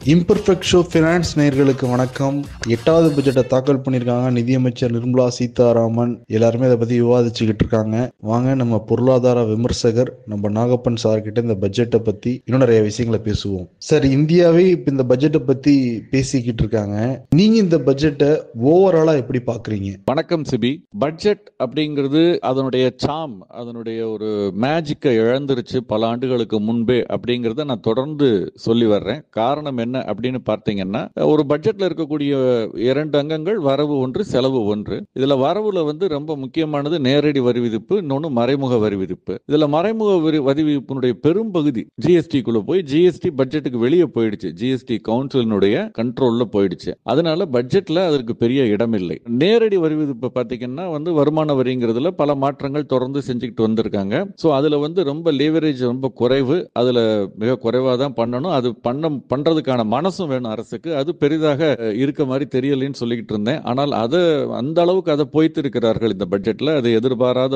Imperfect show finance நேயர்களுக்கு வணக்கம். 8வது பட்ஜெட்டை தாக்கல் பண்ணியிருக்காங்க நிதியமைச்சர் நிர்மலா சீதாராமன். எல்லாருமே அதை பற்றி விவாதிச்சுக்கிட்டு இருக்காங்க. வாங்க நம்ம பொருளாதார விமர்சகர் நம்ம நாகப்பன் சார்கிட்ட இந்த பட்ஜெட்டை பற்றி இன்னும் நிறைய விஷயங்களை பேசுவோம். சார், இந்தியாவே இப்போ இந்த பட்ஜெட்டை பற்றி பேசிக்கிட்டு இருக்காங்க. நீங்க இந்த பட்ஜெட்டை ஓவராலா எப்படி பாக்குறீங்க? வணக்கம் சிபி. பட்ஜெட் அப்படிங்கிறது அதனுடைய சாம், அதனுடைய ஒரு மேஜிக்கை இழந்துருச்சு பல ஆண்டுகளுக்கு முன்பே அப்படிங்கிறத நான் தொடர்ந்து சொல்லி வர்றேன். காரணம் என்ன அப்படின்னு பார்த்தீங்கன்னா, ஒரு பட்ஜெட்ல இருக்கக்கூடிய 2 அங்கங்கள், வரவு ஒன்று, செலவு ஒன்று. இதுல வரவுல ரொம்ப முக்கியமானது நேரடி வரி விதிப்பு, இன்னொன்னு மறைமுக வரி விதிப்பு. இதுல மறைமுக வரி விதிப்பினுடைய பெரும் பகுதி ஜிஎஸ்டிக்குள்ள போய் ஜிஎஸ்டி பட்ஜெட்டுக்கு வெளியே போயிடுச்சு. ஜிஎஸ்டி கவுன்சிலினுடைய கண்ட்ரோல்ல போயிடுச்சு. அதனால பட்ஜெட்ல அதற்கு பெரிய இடம் இல்லை. நேரடி வரி விதிப்பு பார்த்தீங்கன்னா வருமான வரிங்கிறதுல பல மாற்றங்கள் தொடர்ந்து செஞ்சுக்கிட்டு வந்திருக்காங்க. ஸோ அதுல ரொம்ப லேவரேஜ் ரொம்ப குறைவு. அதுல மிக குறைவாக தான் பண்ணணும். அது பண்றதுக்கான மனசும் வேணும் அரசுக்கு. அது பெரிதாக இருக்க மாதிரி தெரியலன்னு சொல்லிக்கிட்டு இருந்தேன். ஆனால் அந்த அளவுக்கு அதை போய்த்து இருக்கிறார்கள் இந்த பட்ஜெட்ல. அது எதிர்பாராத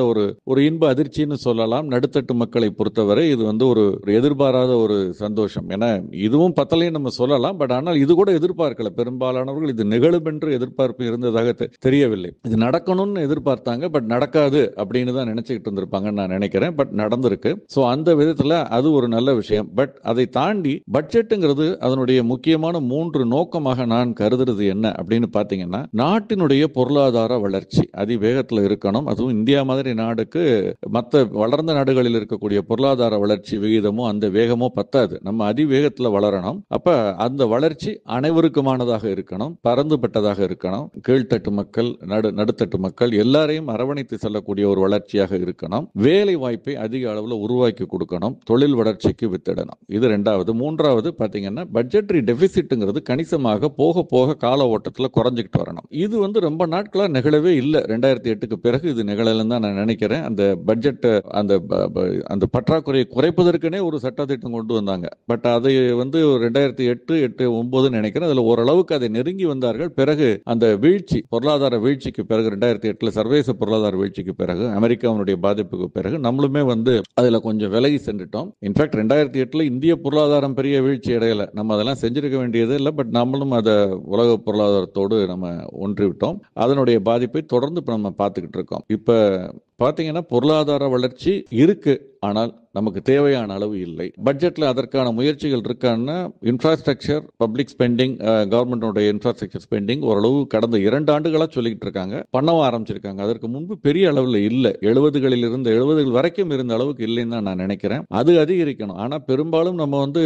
ஒரு இன்ப அதிர்ச்சின்னு சொல்லலாம். நடுத்தட்டு மக்களை பொறுத்தவரை இது ஒரு எதிர்பாராத ஒரு சந்தோஷம். ஏன்னா இதுவும் பத்தலையும் நம்ம சொல்லலாம். பட் ஆனால் இது கூட எதிர்பார்க்கல. பெரும்பாலானவர்கள் இது நிகழும் என்று எதிர்பார்ப்பு இருந்ததாக தெரியவில்லை. இது நடக்கணும்னு எதிர்பார்த்தாங்க. பட் நடக்காது அப்படின்னு தான் நினைச்சுக்கிட்டு இருந்திருப்பாங்கன்னு நான் நினைக்கிறேன். பட் நடந்திருக்கு. ஸோ அந்த விதத்தில் அது ஒரு நல்ல விஷயம். பட் அதை தாண்டி பட்ஜெட்டுங்கிறது அதனுடைய முக்கியமான 3 நோக்கமாக நான் கருதுறது என்ன அப்படின்னு பார்த்தீங்கன்னா, நாட்டினுடைய பொருளாதார வளர்ச்சி அதிவேகத்தில் இருக்கணும். அதுவும் இந்தியா மாதிரி நாடுக்கு மற்ற வளர்ந்த நாடுகளில் இருக்கக்கூடிய பொருளாதார வளர்ச்சி விகிதமோ அந்த வேகமோ பத்தாது. நம்ம அதிவேகத்தில் வளரணும். அப்ப அந்த வளர்ச்சி அனைவருக்குமானதாக இருக்கணும், பரந்துபட்டதாக இருக்கணும். கீழ்த்தட்டு மக்கள், நடுத்தட்டு மக்கள் எல்லாரையும் அரவணைத்து செல்லக்கூடிய ஒரு வளர்ச்சியாக இருக்கணும். வேலை வாய்ப்பை அதிக அளவில் உருவாக்கி கொடுக்கணும். தொழில் வளர்ச்சிக்கு வித்திடணும். இது 2வது. 3வது பார்த்தீங்கன்னா, பட்ஜெட்டரி டெபிசிட்ங்கிறது கணிசமாக போக போக கால ஓட்டத்தில் குறைஞ்சிக்கிட்டு வரணும். இது ரொம்ப நாட்களாக நிகழவே இல்லை. 2008க்கு பிறகு இது நிகழலன்னு தான் நான் நினைக்கிறேன். அந்த பட்ஜெட் அந்த பற்றாக்குறையை குறைப்பதற்குனே ஒரு சட்டத்திட்டம் கொண்டு வந்தாங்க. பட் அதை 2008, 8, 9 நினைக்கிறேன். அதில் ஓரளவுக்கு அதை நெருங்கி வந்தார்கள். பிறகு அந்த வீழ்ச்சி, பொருளாதார வீழ்ச்சிக்கு பிறகு 2008 சர்வதேச பொருளாதார வீழ்ச்சிக்கு பிறகு, அமெரிக்காவுடைய பாதிப்புக்கு பிறகு நம்மளுமே அதில் கொஞ்சம் விலகி சென்றுட்டோம். இன்ஃபேக்ட் 2008 இந்திய பொருளாதாரம் பெரிய வீழ்ச்சி அடையல. நம்ம அதெல்லாம் செஞ்சிருக்க வேண்டியது இல்லை. பட் நம்மளும் அதை உலக பொருளாதாரத்தோடு நம்ம ஒன்றிவிட்டோம். அதனுடைய பாதிப்பை தொடர்ந்து இப்போ நம்ம பார்த்துக்கிட்டு இருக்கோம். இப்போ பார்த்தீங்கன்னா பொருளாதார வளர்ச்சி இருக்கு, ஆனால் நமக்கு தேவையான அளவு இல்லை. பட்ஜெட்ல அதற்கான முயற்சிகள் இருக்கான்னா, இன்ஃப்ராஸ்ட்ரக்சர், பப்ளிக் ஸ்பெண்டிங், கவர்மெண்டோட இன்ஃப்ராஸ்ட்ரக்சர் ஸ்பெண்டிங் ஓரளவு கடந்த 2 ஆண்டுகளாக சொல்லிக்கிட்டு இருக்காங்க, பண்ணவும் ஆரம்பிச்சிருக்காங்க. அதற்கு முன்பு பெரிய அளவில் இல்லை. 70கள் வரைக்கும் இருந்த அளவுக்கு இல்லைன்னு தான் நான் நினைக்கிறேன். அது அதிகரிக்கணும். ஆனால் பெரும்பாலும் நம்ம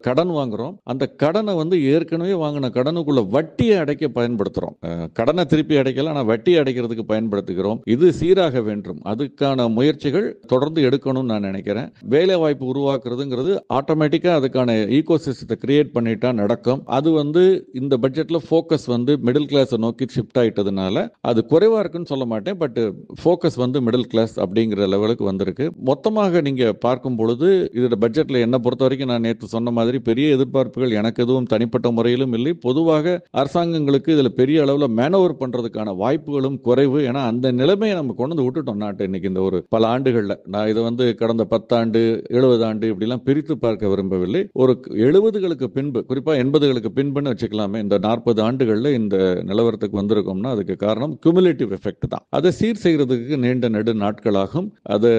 கடன் வாங்குறோம். அந்த கடனை ஏற்கனவே வாங்கின கடனுக்குள்ள வட்டியை அடைக்க பயன்படுத்துறோம். கடனை திருப்பி அடைக்கல, ஆனால் வட்டியை அடைக்கிறதுக்கு பயன்படுத்துகிறோம். இது சீராக வேண்டும். அதுக்கான முயற்சிகள் தொடர்ந்து எடுக்கணும்னு நான் நினைக்கிறேன். வேலை வாய்ப்பு உருவாக்குறதுங்கிறது ஆட்டோமேட்டிக்கா அதுக்கான ஈகோசிஸ்டத்தை கிரியேட் பண்ணிட்டா நடக்கும். அது இந்த பட்ஜெட்ல ஃபோக்கஸ் மிடில் கிளாஸ் நோக்கி ஷிஃப்ட் ஆயிட்டதுனால அது குறைவா இருக்குன்னு சொல்ல மாட்டேன். பட் ஃபோக்கஸ் மிடில் கிளாஸ் அப்படிங்கிற லெவலுக்கு வந்திருக்கு. மொத்தமாக நீங்க பார்க்கும் பொழுது இதோட பட்ஜெட்ல என்ன பொறுத்த வரைக்கும் நான் நேற்று சொன்ன மாதிரி பெரிய எதிர்பார்ப்புகள் எனக்கு எதுவும் தனிப்பட்ட முறையிலும் இல்லை. பொதுவாக அரசாங்கங்களுக்கு இதுல பெரிய அளவில் மேனோவர் பண்றதுக்கான வாய்ப்புகளும் குறைவு. ஏன்னா அந்த நிலைமையை நம்ம கொண்டு விட்டுட்டோம் நாட்டை. இன்னைக்கு இந்த ஒரு பல ஆண்டுகள்ல நான் இதை கடந்த 10 ஆண்டு 70 ஆண்டு இப்படிலாம் பிரித்து பார்க்க விரும்பவில்லை. ஒரு 70களுக்கு பின்பு, குறிப்பா 80களுக்கு பின்புன்னு வச்சுக்கலாமே, இந்த 40 ஆண்டுகள்ல இந்த நிலவரத்துக்கு வந்திருக்கோம்னா அதுக்கு காரணம் குமுலேட்டிவ் எஃபெக்ட் தான். அதை சீர் செய்யறதுக்கு நீண்ட நெடு நாட்களாகும். அது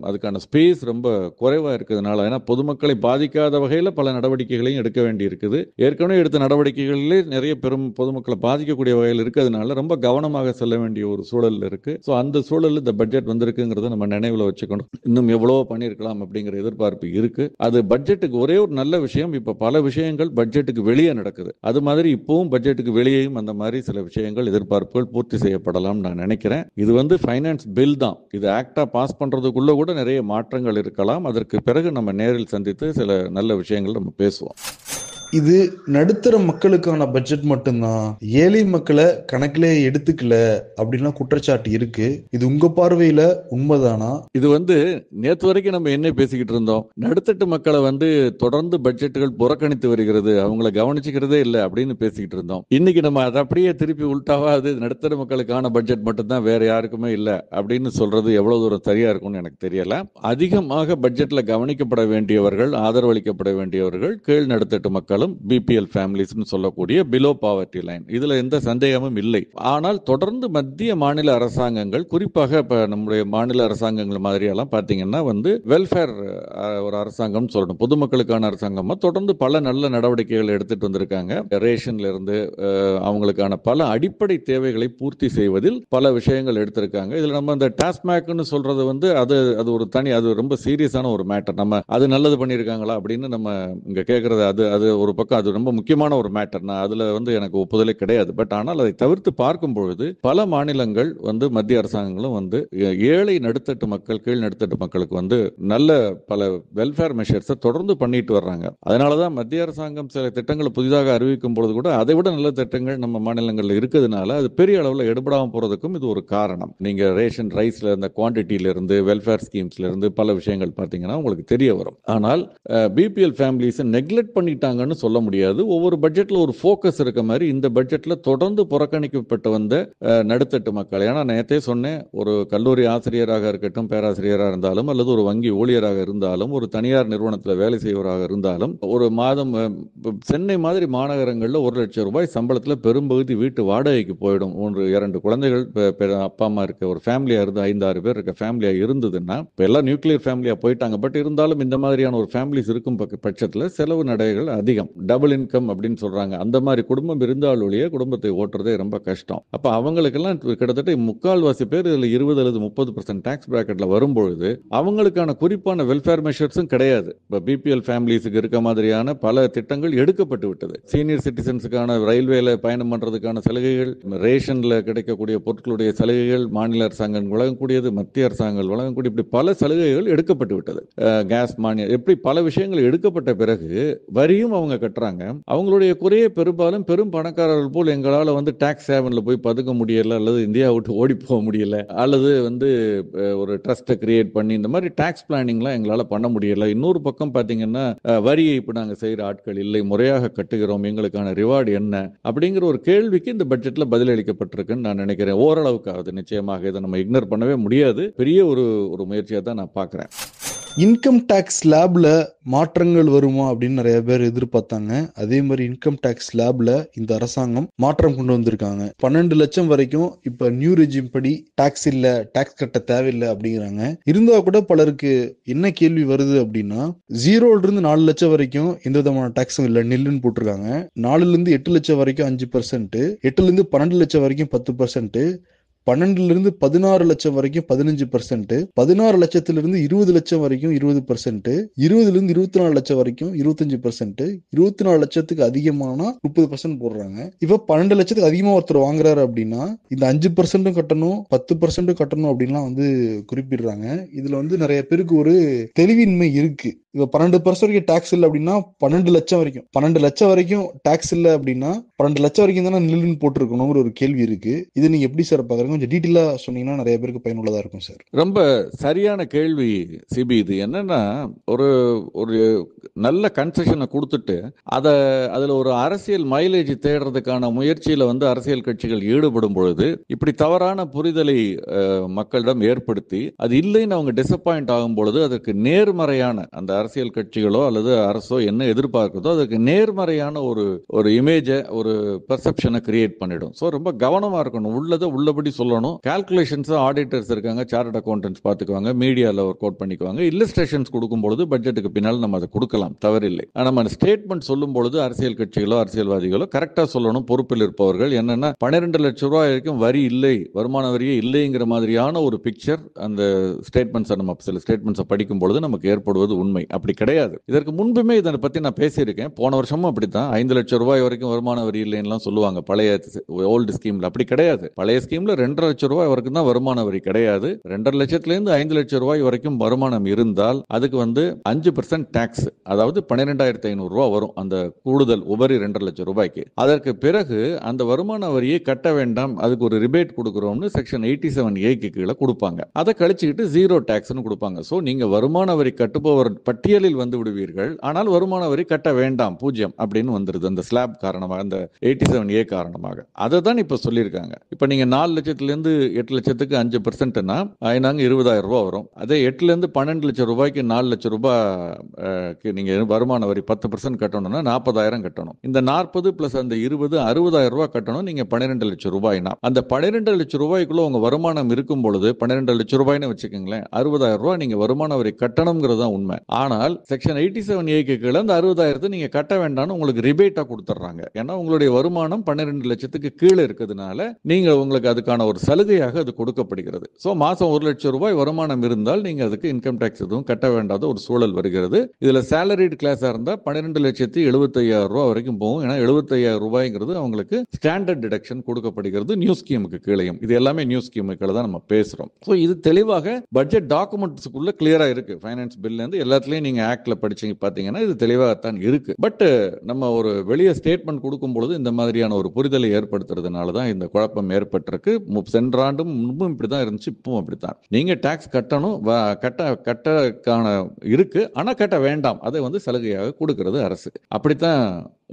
அதுக்கான ஸ்பேஸ் ரொம்ப குறைவா இருக்கிறதுனால, ஏன்னா பொதுமக்களை பாதிக்காத வகையில பல நடவடிக்கைகளையும் எடுக்க வேண்டி இருக்குது. ஏற்கனவே எடுத்த நடவடிக்கைகளிலே நிறைய பெரும் பொதுமக்களை பாதிக்கக்கூடிய வகையில் இருக்கிறதுனால ரொம்ப கவனமாக செல்ல வேண்டிய ஒரு சூழல் இருக்கு. ஸோ அந்த சூழல் இந்த பட்ஜெட் வந்திருக்குங்கிறத நம்ம நினைவில் வச்சுக்கணும். இன்னும் எவ்வளவோ பண்ணியிருக்கலாம் அப்படிங்கிற எதிர்பார்ப்பு இருக்கு. அது பட்ஜெட்டுக்கு ஒரே ஒரு நல்ல விஷயம், இப்ப பல விஷயங்கள் பட்ஜெட்டுக்கு வெளியே நடக்குது. அது மாதிரி இப்பவும் பட்ஜெட்டுக்கு வெளியேயும் அந்த மாதிரி சில விஷயங்கள், எதிர்பார்ப்புகள் பூர்த்தி செய்யப்படலாம் நான் நினைக்கிறேன். இது ஃபைனான்ஸ் பில் தான். இது ஆக்டா பாஸ் பண்றதுக்குள்ள கூட நிறைய மாற்றங்கள் இருக்கலாம். அதற்கு பிறகு நம்ம நேரில் சந்தித்து சில நல்ல விஷயங்கள் நம்ம பேசுவோம். இது நடுத்தர மக்களுக்கான பட்ஜெட் மட்டும்தான், ஏழை மக்களை கணக்கிலே எடுத்துக்கல அப்படின்லாம் குற்றச்சாட்டு இருக்கு. இது உங்க பார்வையில உண்மைதானா? இது நேற்று வரைக்கும் நம்ம என்ன பேசிக்கிட்டு இருந்தோம், நடுத்தட்டு மக்களை தொடர்ந்து பட்ஜெட்டுகள் புறக்கணித்து வருகிறது, அவங்கள கவனிச்சுக்கிறதே இல்லை அப்படின்னு பேசிக்கிட்டு இருந்தோம். இன்னைக்கு நம்ம அதை அப்படியே திருப்பி உள்டாவா, அது நடுத்தர மக்களுக்கான பட்ஜெட் மட்டும்தான், வேற யாருக்குமே இல்லை அப்படின்னு சொல்றது எவ்வளவு தூரம் சரியா இருக்கும்னு எனக்கு தெரியல. அதிகமாக பட்ஜெட்ல கவனிக்கப்பட வேண்டியவர்கள், ஆதரவளிக்கப்பட வேண்டியவர்கள் கீழ் நடுத்தட்டு மக்கள் இருந்தாலும் பிபிஎல் ஃபேமிலிஸ்னு சொல்லக்கூடிய பிலோ பாவர்ட்டி லைன், இதுல எந்த சந்தேகமும் இல்லை. ஆனால் தொடர்ந்து மத்திய மாநில அரசாங்கங்கள், குறிப்பாக இப்ப நம்முடைய மாநில அரசாங்கங்கள் மாதிரியெல்லாம் பார்த்தீங்கன்னா வெல்ஃபேர் ஒரு அரசாங்கம் சொல்லணும், பொதுமக்களுக்கான அரசாங்கமா தொடர்ந்து பல நல்ல நடவடிக்கைகள் எடுத்துட்டு வந்திருக்காங்க. ரேஷன்ல இருந்து அவங்களுக்கான பல அடிப்படை தேவைகளை பூர்த்தி செய்வதில் பல விஷயங்கள் எடுத்திருக்காங்க. இதுல நம்ம இந்த டாஸ்மாக்னு சொல்றது அது ஒரு தனி, அது ரொம்ப சீரியஸான ஒரு மேட்டர். நம்ம அது நல்லது பண்ணியிருக்காங்களா அப்படின்னு நம்ம இங்க கேட்கறது, அது ஒரு பக்கம், அது ரொம்ப முக்கியமான ஒரு மேட்டர். நான் அதுல எனக்கு ஒப்புதலே கிடையாது. பட் ஆனால் அதை தவிர்த்து பார்க்கும் பொழுது பல மாநிலங்கள் மத்திய அரசாங்கங்களும் ஏழை நடுத்தட்டு மக்கள், கீழ் நடுத்தட்டு மக்களுக்கு நல்ல பல வெல்ஃபேர் மெஷர்ஸை தொடர்ந்து பண்ணிட்டு வர்றாங்க. அதனாலதான் மத்திய அரசாங்கம் சில திட்டங்களை புதிதாக அறிவிக்கும் பொழுது கூட அதை விட நல்ல திட்டங்கள் நம்ம மாநிலங்கள்ல இருக்கிறதுனால அது பெரிய அளவில் எடுபடாம போறதுக்கும் இது ஒரு காரணம். நீங்க ரேஷன் ரைஸ்ல இருந்த குவான்டிட்டியில இருந்து, வெல்ஃபேர் ஸ்கீம்ஸ்ல இருந்து பல விஷயங்கள் பார்த்தீங்கன்னா உங்களுக்கு தெரிய வரும். ஆனால் பிபிஎல் ஃபேமிலிஸ் நெக்லெக்ட் பண்ணிட்டாங்கன்னு சொல்ல முடியாது. ஒவ்வொரு பட்ஜெட்ல ஒரு ஃபோக்கஸ் இருக்க மாதிரி இந்த பட்ஜெட்ல தொடர்ந்து புறக்கணிக்கப்பட்டு வந்த நடுத்தட்டு மக்கள். ஏன்னா நேற்றே சொன்னேன், ஒரு கல்லூரி ஆசிரியராக இருக்கட்டும், பேராசிரியராக இருந்தாலும், அல்லது ஒரு வங்கி ஊழியராக இருந்தாலும், ஒரு தனியார் நிறுவனத்தில் வேலை செய்வராக இருந்தாலும், ஒரு மாதம் சென்னை மாதிரி மாநகரங்களில் 1 லட்சம் ரூபாய் சம்பளத்தில் பெரும்பகுதி வீட்டு வாடகைக்கு போயிடும். 1-2 குழந்தைகள், அப்பா அம்மா இருக்க ஒரு ஃபேமிலியா இருந்து 5-6 பேர் இருக்க ஃபேமிலியா இருந்ததுன்னா, இப்போ எல்லாம் நியூக்ளியர் ஃபேமிலியா போயிட்டாங்க. பட் இருந்தாலும் இந்த மாதிரியான ஒரு ஃபேமிலிஸ் இருக்கும் பட்சத்தில் செலவு நடைகள் அதிகம். டபுள் இன்கம் அப்படின்னு சொல்றாங்க. அந்த மாதிரி குடும்பம் இருந்தால் ஒழிய குடும்பத்தை ஓட்டுறதே ரொம்ப கஷ்டம். அப்ப அவங்களுக்கெல்லாம் கிட்டத்தட்ட 3/4 பேர் இதுல 20 அல்லது 30% டாக்ஸ் பிராக்கெட்ல வரும்பொழுது அவங்களுக்கான குறிப்பான வெல்ஃபேர் மெஷர்ஸும் கிடையாது. இப்போ பிபிஎல் ஃபேமிலிஸுக்கு இருக்க மாதிரியான பல திட்டங்கள் எடுக்கப்பட்டு விட்டது. சீனியர் சிட்டிசன்ஸுக்கான ரயில்வேல பயணம் பண்றதுக்கான சலுகைகள், ரேஷன்ல கிடைக்கக்கூடிய பொருட்களுடைய சலுகைகள், மாநில அரசாங்கம் வழங்கக்கூடியது, மத்திய அரசாங்கம் வழங்கக்கூடிய, இப்படி பல சலுகைகள் எடுக்கப்பட்டு விட்டது. கேஸ் மானியம், எப்படி பல விஷயங்கள் எடுக்கப்பட்ட பிறகு வரியும் அவங்க கட்டுறாங்க. அவங்களுடைய குறைய பெரும்பாலும் பெரும் பணக்காரர்கள் போல் எங்களால டாக்ஸ் ஹேவன்ல போய் பதுக்க முடியல, அல்லது இந்தியா விட்டு ஓடி போக முடியல, அல்லது ஒரு ட்ரஸ்ட்டை கிரியேட் பண்ணி இந்த மாதிரி டாக்ஸ் பிளானிங்லாம் எங்களால பண்ண முடியல. இன்னொரு பக்கம் பாத்தீங்கன்னா வரியை இப்ப நாங்க செய்யற ஆட்கள் இல்லை, முறையாக கட்டுகிறோம், எங்களுக்கான ரிவார்டு என்ன அப்படிங்கிற ஒரு கேள்விக்கு இந்த பட்ஜெட்ல பதிலளிக்கப்பட்டிருக்குன்னு நான் நினைக்கிறேன். ஓரளவுக்காவது, நிச்சயமாக இதை நம்ம இக்னோர் பண்ணவே முடியாது. பெரிய ஒரு முயற்சியா தான் நான் பார்க்கிறேன். இன்கம் டேக்ஸ் ஸ்லாப்ல மாற்றங்கள் வருமா அப்படின்னு நிறைய பேர் எதிர்பார்த்தாங்க. அதே மாதிரி இன்கம் டேக்ஸ் ஸ்லாப்ல இந்த அரசாங்கம் மாற்றம் கொண்டு வந்திருக்காங்க. 12 லட்சம் வரைக்கும் இப்ப நியூ ரெஜிம் படி டாக்ஸ் இல்ல, டாக்ஸ் கட்ட தேவையில்லை அப்படிங்கிறாங்க. இருந்தா கூட பலருக்கு என்ன கேள்வி வருது அப்படின்னா, 0ல இருந்து 4 லட்சம் வரைக்கும் எந்த விதமான டாக்ஸும் இல்ல, நில்லுன்னு போட்டிருக்காங்க. 4ல இருந்து 8 லட்சம் வரைக்கும் 5%, 8ல இருந்து 12 லட்சம் வரைக்கும் 10%, 12ல இருந்து 16 லட்சம் வரைக்கும் 15%, 16 லட்சத்திலிருந்து 20 லட்சம் வரைக்கும் 20%, 20ல இருந்து 24 லட்சம் வரைக்கும் 25%, 24 லட்சத்துக்கு அதிகமானா 30% போடுறாங்க. இப்ப 12 லட்சத்துக்கு அதிகமா ஒருத்தர் வாங்குறாரு அப்படின்னா இந்த 5% கட்டணும், 10% கட்டணும் அப்படின்லாம் குறிப்பிடுறாங்க. இதுல நிறைய பேருக்கு ஒரு தெளிவின்மை இருக்கு. இப்ப 12% வரைக்கும் டாக்ஸ் இல்லை அப்படின்னா 12 லட்சம் வரைக்கும், 12 லட்சம் வரைக்கும் டாக்ஸ் இல்லை அப்படின்னா 12 லட்சம் வரைக்கும் தானே நில்லுன்னு போட்டிருக்கணுங்கிற ஒரு கேள்வி இருக்கு. இது நீங்க எப்படி சார் பாக்குறீங்க? கொஞ்சம் டீட்டெயிலா சொன்னீங்கன்னா நிறைய பேருக்கு பயனுள்ளதா இருக்கும் சார். ரொம்ப சரியான கேள்வி சிபி. இது என்னன்னா, ஒரு நல்ல கன்செஷனை கொடுத்துட்டு அதுல ஒரு அரசியல் மைலேஜ் தேடுறதுக்கான முயற்சியில அரசியல் கட்சிகள் ஈடுபடும் பொழுது இப்படி தவறான புரிதலை மக்களிடம் ஏற்படுத்தி அது இல்லைன்னு அவங்க டிசப்பாயிண்ட் ஆகும் பொழுது அதற்கு நேர்மறையான, அந்த அரசியல் கட்சிகளோ அல்லது அரசோ என்ன எதிர்பார்க்குதோ அதுக்கு நேர்மறையான ஒரு இமேஜை, ஒரு பெர்செப்ஷனை கிரியேட் பண்ணிடும். ஸோ ரொம்ப கவனமா இருக்கணும். உள்ளதை உள்ளபடி சொல்லணும். கால்குலேஷன்ஸ் ஆடிட்டர்ஸ் இருக்காங்க, சார்ட்டர்ட் அக்கௌண்டன்ட்ஸ் பார்த்துக்குவாங்க, மீடியாவில் ஒர்க் அவுட் பண்ணிக்குவாங்க. இல்லஸ்ட்ரேஷன்ஸ் கொடுக்கும்பொழுது பட்ஜெட்டுக்கு பின்னால் நம்ம அதை கொடுக்கலாம், தவறில்லை. நம்ம ஸ்டேட்மெண்ட் சொல்லும் பொழுது அரசியல் கட்சிகளோ அரசியல்வாதிகளோ கரெக்டாக சொல்லணும். பொறுப்பில் இருப்பவர்கள் என்னன்னா 12 லட்சம் ரூபாய் வரைக்கும் வரி இல்லை, வருமான வரியே இல்லைங்கிற மாதிரியான ஒரு பிக்சர் அந்த ஸ்டேட்மெண்ட்ஸை, நம்ம சில ஸ்டேட்மெண்ட்ஸை படிக்கும் பொழுது நமக்கு ஏற்படுவது உண்மை. அப்படி கிடையாது. இதற்கு முன்புமே இதை பற்றி நான் பேசியிருக்கேன். போன வருஷமும் அப்படித்தான் 5 லட்சம் ரூபாய் வரைக்கும் வருமான வரி இல்லைன்னு சொல்லுவாங்க பழைய ஓல்டு ஸ்கீம்ல. அப்படி கிடையாது. பழைய ஸ்கீம்ல 2.5 லட்சம் ரூபாய் வரைக்கும் தான் வருமான வரி கிடையாது. 2.5 லட்சத்திலிருந்து 5 லட்சம் ரூபாய் வரைக்கும் வருமானம் இருந்தால் அதுக்கு 5% டாக்ஸ், அதாவது 12,500 ரூபாய் வரும் அந்த கூடுதல் உபரி 2.5 லட்சம் ரூபாய்க்கு. அதற்கு பிறகு அந்த வருமான வரியை கட்ட வேண்டாம், அதுக்கு ஒரு ரிபேட் கொடுக்கிறோம்னு செக்ஷன் 87A கீழே கொடுப்பாங்க. அதை கழிச்சுக்கிட்டு 0 டாக்ஸ்னு கொடுப்பாங்க. சோ நீங்க வருமான வரி கட்டுபவர் பட்டியலில் வந்து விடுவீர்கள், ஆனால் வருமான வரி கட்ட வேண்டாம், 0 அப்படின்னு வந்துருது அந்த ஸ்லாப் காரணமாக, அந்த 87A காரணமாக. அதை தான் இப்ப சொல்லியிருக்காங்க. இப்ப நீங்க 4 லட்சத்திலிருந்து லட்சத்திலேருந்து 8 லட்சத்துக்கு 5%னா நாங்க 20,000 ரூபாய் வரும். அதே 8லேருந்து 12 லட்சம் ரூபாய்க்கு 4 லட்சம் ரூபாய் நீங்க வருமான வரி 10% கட்டணும்னா 40,000 கட்டணும். இந்த 40 பிளஸ் அந்த 20 60,000 ரூபாய் கட்டணும். நீங்க 12 லட்சம் ரூபாய்னா அந்த 12 லட்சம் ரூபாய்க்குள்ள உங்க வருமானம் இருக்கும் பொழுது 12 லட்சம் ரூபாய்னு வச்சுக்கோங்களேன், 60,000 ரூபாய் நீங்க வருமான வரி கட்டணுங்கிறது தான் உண்மை. ஆனால் செக்ஷன் 87A கீழே அந்த 60,000 நீங்க கட்ட வேண்டாம்னு உங்களுக்கு ரிபேட்டா கொடுத்துறாங்க. ஏன்னா உங்களுடைய வருமானம் 12 லட்சத்துக்கு கீழே இருக்கிறதுனால நீங்க உங்களுக்கு அதுக்கான ஒரு சலுகையாக அது கொடுக்கப்படுகிறது. சோ மாசம் 1 லட்சம் ரூபாய் வருமானம் இருந்தால் நீங்க அதுக்கு இன்கம் டாக்ஸ் எதுவும் கட்ட வேண்டாத ஒரு சூழல் வருகிறது. இதுல சேலரிட் கிளாஸா இருந்தா 12,75,000 ரூபாய் வரைக்கும் போகும். ஏன்னா 75,000 ரூபாய்ங்கிறது அவங்களுக்கு ஸ்டாண்டர்ட் டிடக்ஷன் கொடுக்கப்படுகிறது நியூ ஸ்கீமுக்கு கீழையும். இது எல்லாமே நியூ ஸ்கீமுக்கு தான் நம்ம பேசுறோம். சோ இது தெளிவாக பட்ஜெட் டாக்குமெண்ட்ஸ்க்குள்ள கிளியரா இருக்கு. ஃபைனான்ஸ் பில்ல இருந்து எல்லாத்துலயும் நீங்க ஆக்ட்ல படிச்சீங்க பாத்தீங்கன்னா இது தெளிவாகத்தான் இருக்கு. பட் நம்ம ஒரு வெளியே ஸ்டேட்மெண்ட் கொடுக்கும் பொழுது இந்த மாதிரியான ஒரு புரிதலை ஏற்படுத்துறதுனால தான் இந்த குழப்பம் ஏற்பட்டிருக்கு. சென்ற ஆண்டும் முன்பும் இப்படிதான் இருந்துச்சு, இப்பவும் அப்படித்தான். நீங்க டாக்ஸ் கட்டணும், கட்டக்கான இருக்கு, ஆனா கட்ட வேண்டாம், அதை சலுகையாக கொடுக்கிறது அரசு. அப்படித்தான்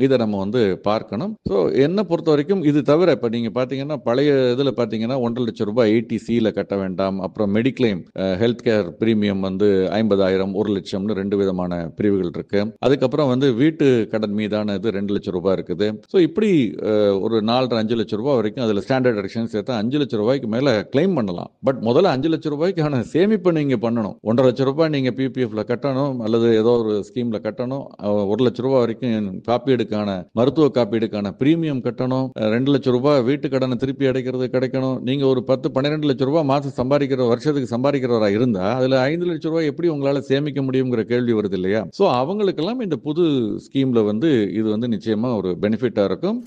இதை நம்ம பார்க்கணும். ஸோ என்னை பொறுத்த வரைக்கும் இது தவிர இப்போ நீங்கள் பார்த்தீங்கன்னா பழைய இதில் பார்த்தீங்கன்னா 1.5 லட்சம் ரூபாய் 80Cயில் கட்ட வேண்டாம். அப்புறம் மெடிக்ளைம் ஹெல்த் கேர் பிரீமியம் 50,000 1 லட்சம்னு 2 விதமான பிரிவுகள் இருக்கு. அதுக்கப்புறம் வீட்டு கடன் மீதான இது 2 லட்சம் ரூபாய் இருக்குது. ஸோ இப்படி ஒரு 4.5 லட்சம் ரூபாய் வரைக்கும் அதில் ஸ்டாண்டர்ட் டிடக்ஷன் சேர்த்தா 5 லட்சம் ரூபாய்க்கு மேலே கிளைம் பண்ணலாம். பட் முதல்ல 5 லட்சம் ரூபாய்க்கான சேமிப்பு நீங்கள் பண்ணணும். 1.5 லட்சம் ரூபாய் நீங்கள் பிபிஎஃப்ல கட்டணும் அல்லது ஏதோ ஒரு ஸ்கீம்ல கட்டணும். 1 லட்சம் ரூபாய் வரைக்கும் காப்பீடு மருத்துவ காப்பீடுக்கான பிரீமியம் கட்டணும். 2 லட்சம் ரூபாய் வீட்டு கடனை திருப்பி அடைக்கிறது கிடைக்கணும். நீங்க ஒரு 10-12 லட்சம் ரூபாய் மாசம் சம்பாதிக்கிற வருஷத்துக்கு சம்பாதிக்கிறவரா இருந்தா அதுல 5 லட்சம் ரூபாய் எப்படி உங்களால சேமிக்க முடியுங்கிற கேள்வி வருது இல்லையா? சோ அவங்களுக்கெல்லாம் இந்த புது ஸ்கீம்ல இது நிச்சயமா ஒரு பெனிஃபிட்டா இருக்கும்.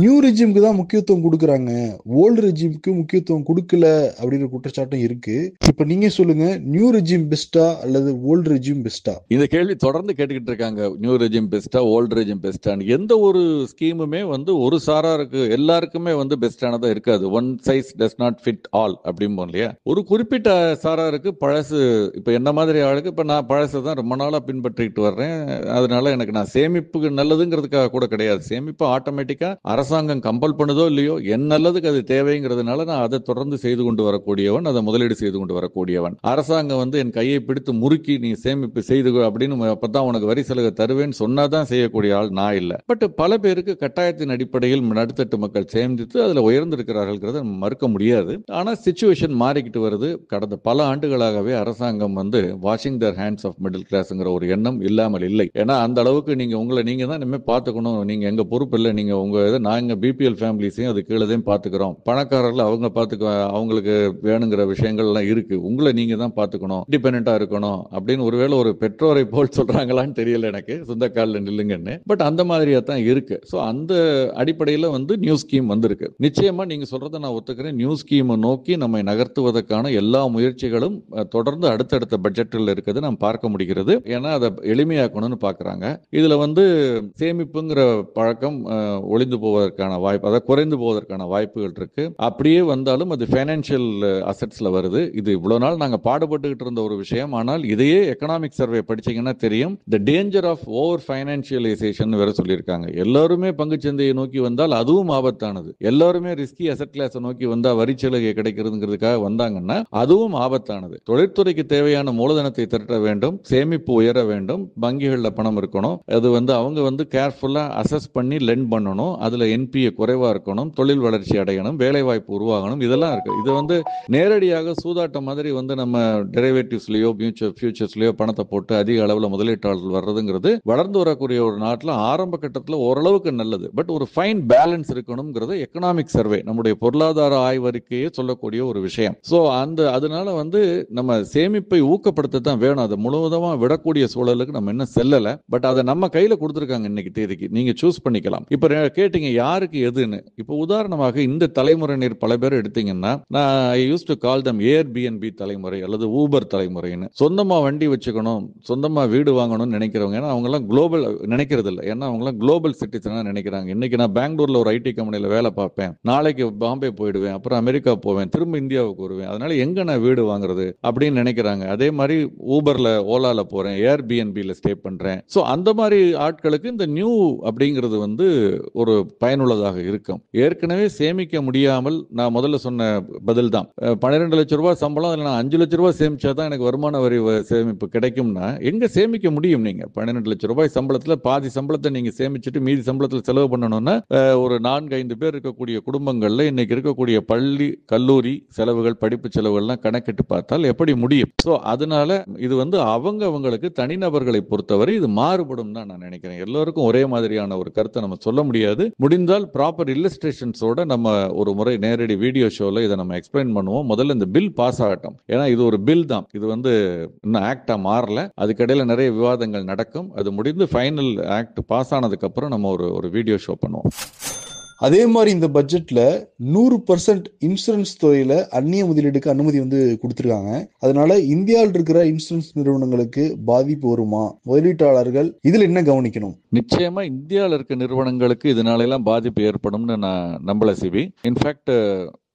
நியூ ரெஜிமுக்கு தான் முக்கியத்துவம் கொடுக்குறாங்க, ஓல்டு ரெஜிமுக்கு முக்கியத்துவம் கொடுக்கல அப்படிங்கிற குற்றச்சாட்டும் இருக்கு. இப்ப நீங்க சொல்லுங்க, நியூ ரெஜிம் பெஸ்டா அல்லது ஓல்டு ரெஜிம் பெஸ்டா? இந்த கேள்வி தொடர்ந்து கேட்டுக்கிட்டு இருக்காங்க. நியூ ரெஜிம் பெஸ்டா ஓல்டு ரெஜிம் பெஸ்டான்னு. எந்த ஒரு ஸ்கீமுமே ஒரு சாராருக்கு எல்லாருக்குமே பெஸ்டானதா இருக்காது. One size does not fit all அப்படிம்போம் இல்லையா? ஒரு குறிப்பிட்ட சாராருக்கு பழசு, இப்ப என்ன மாதிரி ஆளுக்கு இப்ப நான் பழசு தான் ரொம்ப நாளா பின்பற்றிட்டு வர்றேன், அதனால எனக்கு நான் சேமிப்புக்கு நல்லதுங்கிறதுக்காக கூட கிடையாது. சேமிப்பு ஆட்டோமேட்டிக்கா அரசாங்கம் கம்பல் பண்ணுதோ இல்லையோ என் நல்லதுக்கு அது தேவைங்கிறதுனால நான் அதை தொடர்ந்து செய்து கொண்டு வரக்கூடியவன், அதை முதலீடு செய்து கொண்டு வரக்கூடியவன். அரசாங்கம் என் கையை பிடித்து முறுக்கி நீ சேமிப்பு செய்து அப்படின்னு அப்பதான் உனக்கு வரி சலுகை தருவேன்னு சொன்னாதான் செய்யக்கூடிய ஆள் நான் இல்லை. பட் பல பேருக்கு கட்டாயத்தின் அடிப்படையில் நடுத்தட்டு மக்கள் சேமித்து அதுல உயர்ந்திருக்கிறார்கள் மறுக்க முடியாது. ஆனா சிச்சுவேஷன் மாறிக்கிட்டு வருது. கடந்த பல ஆண்டுகளாகவே அரசாங்கம் washing their hands off middle கிளாஸ்ங்கிற ஒரு எண்ணம் இல்லாமல் இல்லை. ஏன்னா அந்த அளவுக்கு நீங்க தான் இனிமே பாத்துக்கணும், நீங்க எங்க பொறுப்பு இல்லை, நீங்க உங்க நாங்க பிபிஎல் ஃபேமிலிஸையும் அது கீழே தான் பாத்துக்கிறோம், பணக்காரர்கள் அவங்க பாத்துக்க, அவங்களுக்கு வேணுங்கிற விஷயங்கள் எல்லாம் இருக்கு, உங்களை நீங்க தான் பாத்துக்கணும், இண்டிபெண்டா இருக்கணும் அப்படின்னு ஒருவேளை ஒரு பெற்றோரை போல் சொல்றாங்களான்னு தெரியல எனக்கு, சொந்த காலில் நில்லுங்கன்னு. பட் அந்த மாதிரியா தான் இருக்கு. ஸோ அந்த அடிப்படையில் நியூ ஸ்கீம் வந்திருக்கு. நிச்சயமா நீங்க சொல்றதை நான் ஒத்துக்கிறேன். நியூ ஸ்கீமை நோக்கி நம்மை நகர்த்துவதற்கான எல்லா முயற்சிகளும் தொடர்ந்து அடுத்தடுத்த பட்ஜெட்டில் இருக்குது நாம் பார்க்க முடிகிறது. ஏன்னா அதை எளிமையாக்கணும்னு பாக்குறாங்க. இதுல சேமிப்புங்கிற பழக்கம் ஒளிந்து போவதற்கான வாய்ப்பு, அதாவது குறைந்து போவதற்கான வாய்ப்புகள் இருக்கு. அப்படியே வந்தாலும் அது ஃபைனான்சியல் அசெட்ஸ்ல வருது. இது இவ்வளவு நாள் நாங்க பாடுபட்டுக்கிட்டு இருந்த ஒரு விஷயம். ஆனால் இதையே எக்கனாமிக் சர்வே படிச்சீங்கன்னா தெரியும். தி டேஞ்சர் ஆஃப் ஓவர் ஃபைனான்சியலைசேஷன் வேற சொல்லியிருக்காங்க. எல்லாருமே பங்குச்சந்தையை நோக்கி வந்தால் அதுவும் ஆபத்தானது. எல்லாருமே ரிஸ்கி அசெட் கிளாஸ் நோக்கி வந்தா வரி சலுகை கிடைக்கிறதுங்கிறதுக்காக வந்தாங்கன்னா அதுவும் ஆபத்தானது. தொழிற்துறைக்கு தேவையான மூலதனத்தை திரட்ட வேண்டும், சேமிப்பு உயர வேண்டும், வங்கிகளில் பணம் இருக்கணும். அது அவங்க கேர்ஃபுல்லா அசஸ் பண்ணி லெண்ட் பண்ணணும். அதுல என்பிஏ குறைவா இருக்கணும், தொழில் வளர்ச்சி அடையணும், வேலை வாய்ப்பு உருவாகணும், இதெல்லாம் இருக்கு. இது நேரடியாக சூதாட்டம் மாதிரி நம்ம டெரிவேட்டிவ்ஸ்லயோ ஃபியூச்சர்ஸ்லயோ பணத்தை போட்டு அதிக அளவுல முதலீட்டாளர்கள் வர்றதுங்கிறது வளர்ந்து வரக்கூடிய ஒரு நாட்டில் ஆரம்ப கட்டத்தில் ஓரளவுக்கு நல்லது. பட் ஒரு ஃபைன் பேலன்ஸ் இருக்கணும்ங்கிறது எக்கனாமிக் சர்வே, நம்முடைய பொருளாதார ஆய்வறிக்கையே சொல்லக்கூடிய ஒரு விஷயம். சோ அதனால நம்ம சேமிப்பை ஊக்கப்படுத்த தான் வேணும். அதை முழுவதுமா விடக்கூடிய சூழலுக்கு நம்ம என்ன செல்லல. பட் அதை நம்ம கையில கொடுத்துருக்காங்க இன்னைக்கு தேதிக்கு. நீங்க சூஸ் பண்ணிக்கலாம். இப்ப கேட்டீங்க யாருக்கு எதுன்னு. இப்ப உதாரணமாக இந்த தலைமுறையினர் பல பேர் எடுத்தீங்கன்னா, நான் I use to call them Airbnb தலைமுறை அல்லது ஊபர் தலைமுறைன்னு. சொந்தமா வண்டி வச்சுக்கணும், சொந்தமா வீடு வாங்கணும்னு நினைக்கிறவங்க. ஏன்னா அவங்க எல்லாம் குளோபல் நினைக்கிறது இல்லை. ஏன்னா அவங்க எல்லாம் குளோபல் சிட்டிசனா நினைக்கிறாங்க. இன்னைக்கு நான் பெங்களூர்ல ஒரு ஐடி கம்பெனில வேலை பார்ப்பேன், நாளைக்கு பாம்பே போயிடுவேன், அப்புறம் அமெரிக்கா போவேன், திரும்ப இந்தியாவுக்கு வருவேன், அதனால எங்க நான் வீடு வாங்குறது அப்படின்னு நினைக்கிறாங்க. அதே மாதிரி ஊபர்ல ஓலால போறேன், ஏர்பிஎன்பில ஸ்டே பண்றேன். சோ அந்த மாதிரி ஆட்களுக்கு இந்த நியூ அப்படிங்கிறது ஒரு பயனுள்ளதாக இருக்கும். ஏற்கனவே சேமிக்க முடியாமல் நான் முதல்ல சொன்ன பதில் தான். 12 லட்சம் ரூபாய் சம்பளம், அதில் நான் 5 லட்சம் ரூபாய் சேமிச்சா தான் எனக்கு வருமான வரி சேமிப்பு கிடைக்கும்னா எங்க சேமிக்க முடியும்? நீங்க 12 லட்சம் ரூபாய் சம்பளத்துல பாதி சம்பளத்தை நீங்க சேமிச்சுட்டு மீதி சம்பளத்துல செலவு பண்ணணும்னா ஒரு 4-5 பேர் இருக்கக்கூடிய குடும்பங்கள்ல இன்னைக்கு இருக்கக்கூடிய பள்ளி கல்லூரி செலவுகள், படிப்பு செலவுகள்லாம் கணக்கிட்டு பார்த்தால் எப்படி முடியும்? ஸோ அதனால இது அவங்களுக்கு தனிநபர்களை பொறுத்தவரை இது மாறுபடும் தான் நான் நினைக்கிறேன். எல்லோருக்கும் ஒரே மாதிரியான ஒரு கருத்தை நம்ம சொல்ல முடியாது. முடிந்தால் ப்ராப்பர் இல்லஸ்ட்ரேஷன்ஸோட நம்ம ஒரு முறை நேரடி வீடியோ ஷோல இதை நம்ம எக்ஸ்பிளைன் பண்ணுவோம். முதல்ல இந்த பில் பாஸ் ஆகட்டும். ஏன்னா இது ஒரு பில் தான், இது இன்னும் ஆக்டா மாறல. அதுக்கடையில நிறைய விவாதங்கள் நடக்கும். அது முடிந்து ஃபைனல் ஆக்ட் பாஸ் ஆனதுக்கு அப்புறம் நம்ம ஒரு வீடியோ ஷோ பண்ணுவோம். அதே மாதிரி இந்த பட்ஜெட்ல 100% இன்சூரன்ஸ் துறையில அந்நிய முதலீடுக்கு அனுமதி கொடுத்திருக்காங்க. அதனால இந்தியாவில் இருக்கிற இன்சூரன்ஸ் நிறுவனங்களுக்கு பாதிப்பு வருமா? முதலீட்டாளர்கள் இதுல என்ன கவனிக்கணும்? நிச்சயமா இந்தியாவில் இருக்க நிறுவனங்களுக்கு இதனால எல்லாம் பாதிப்பு ஏற்படும்னு நான் நம்பல சிபி. இன்ஃபேக்ட்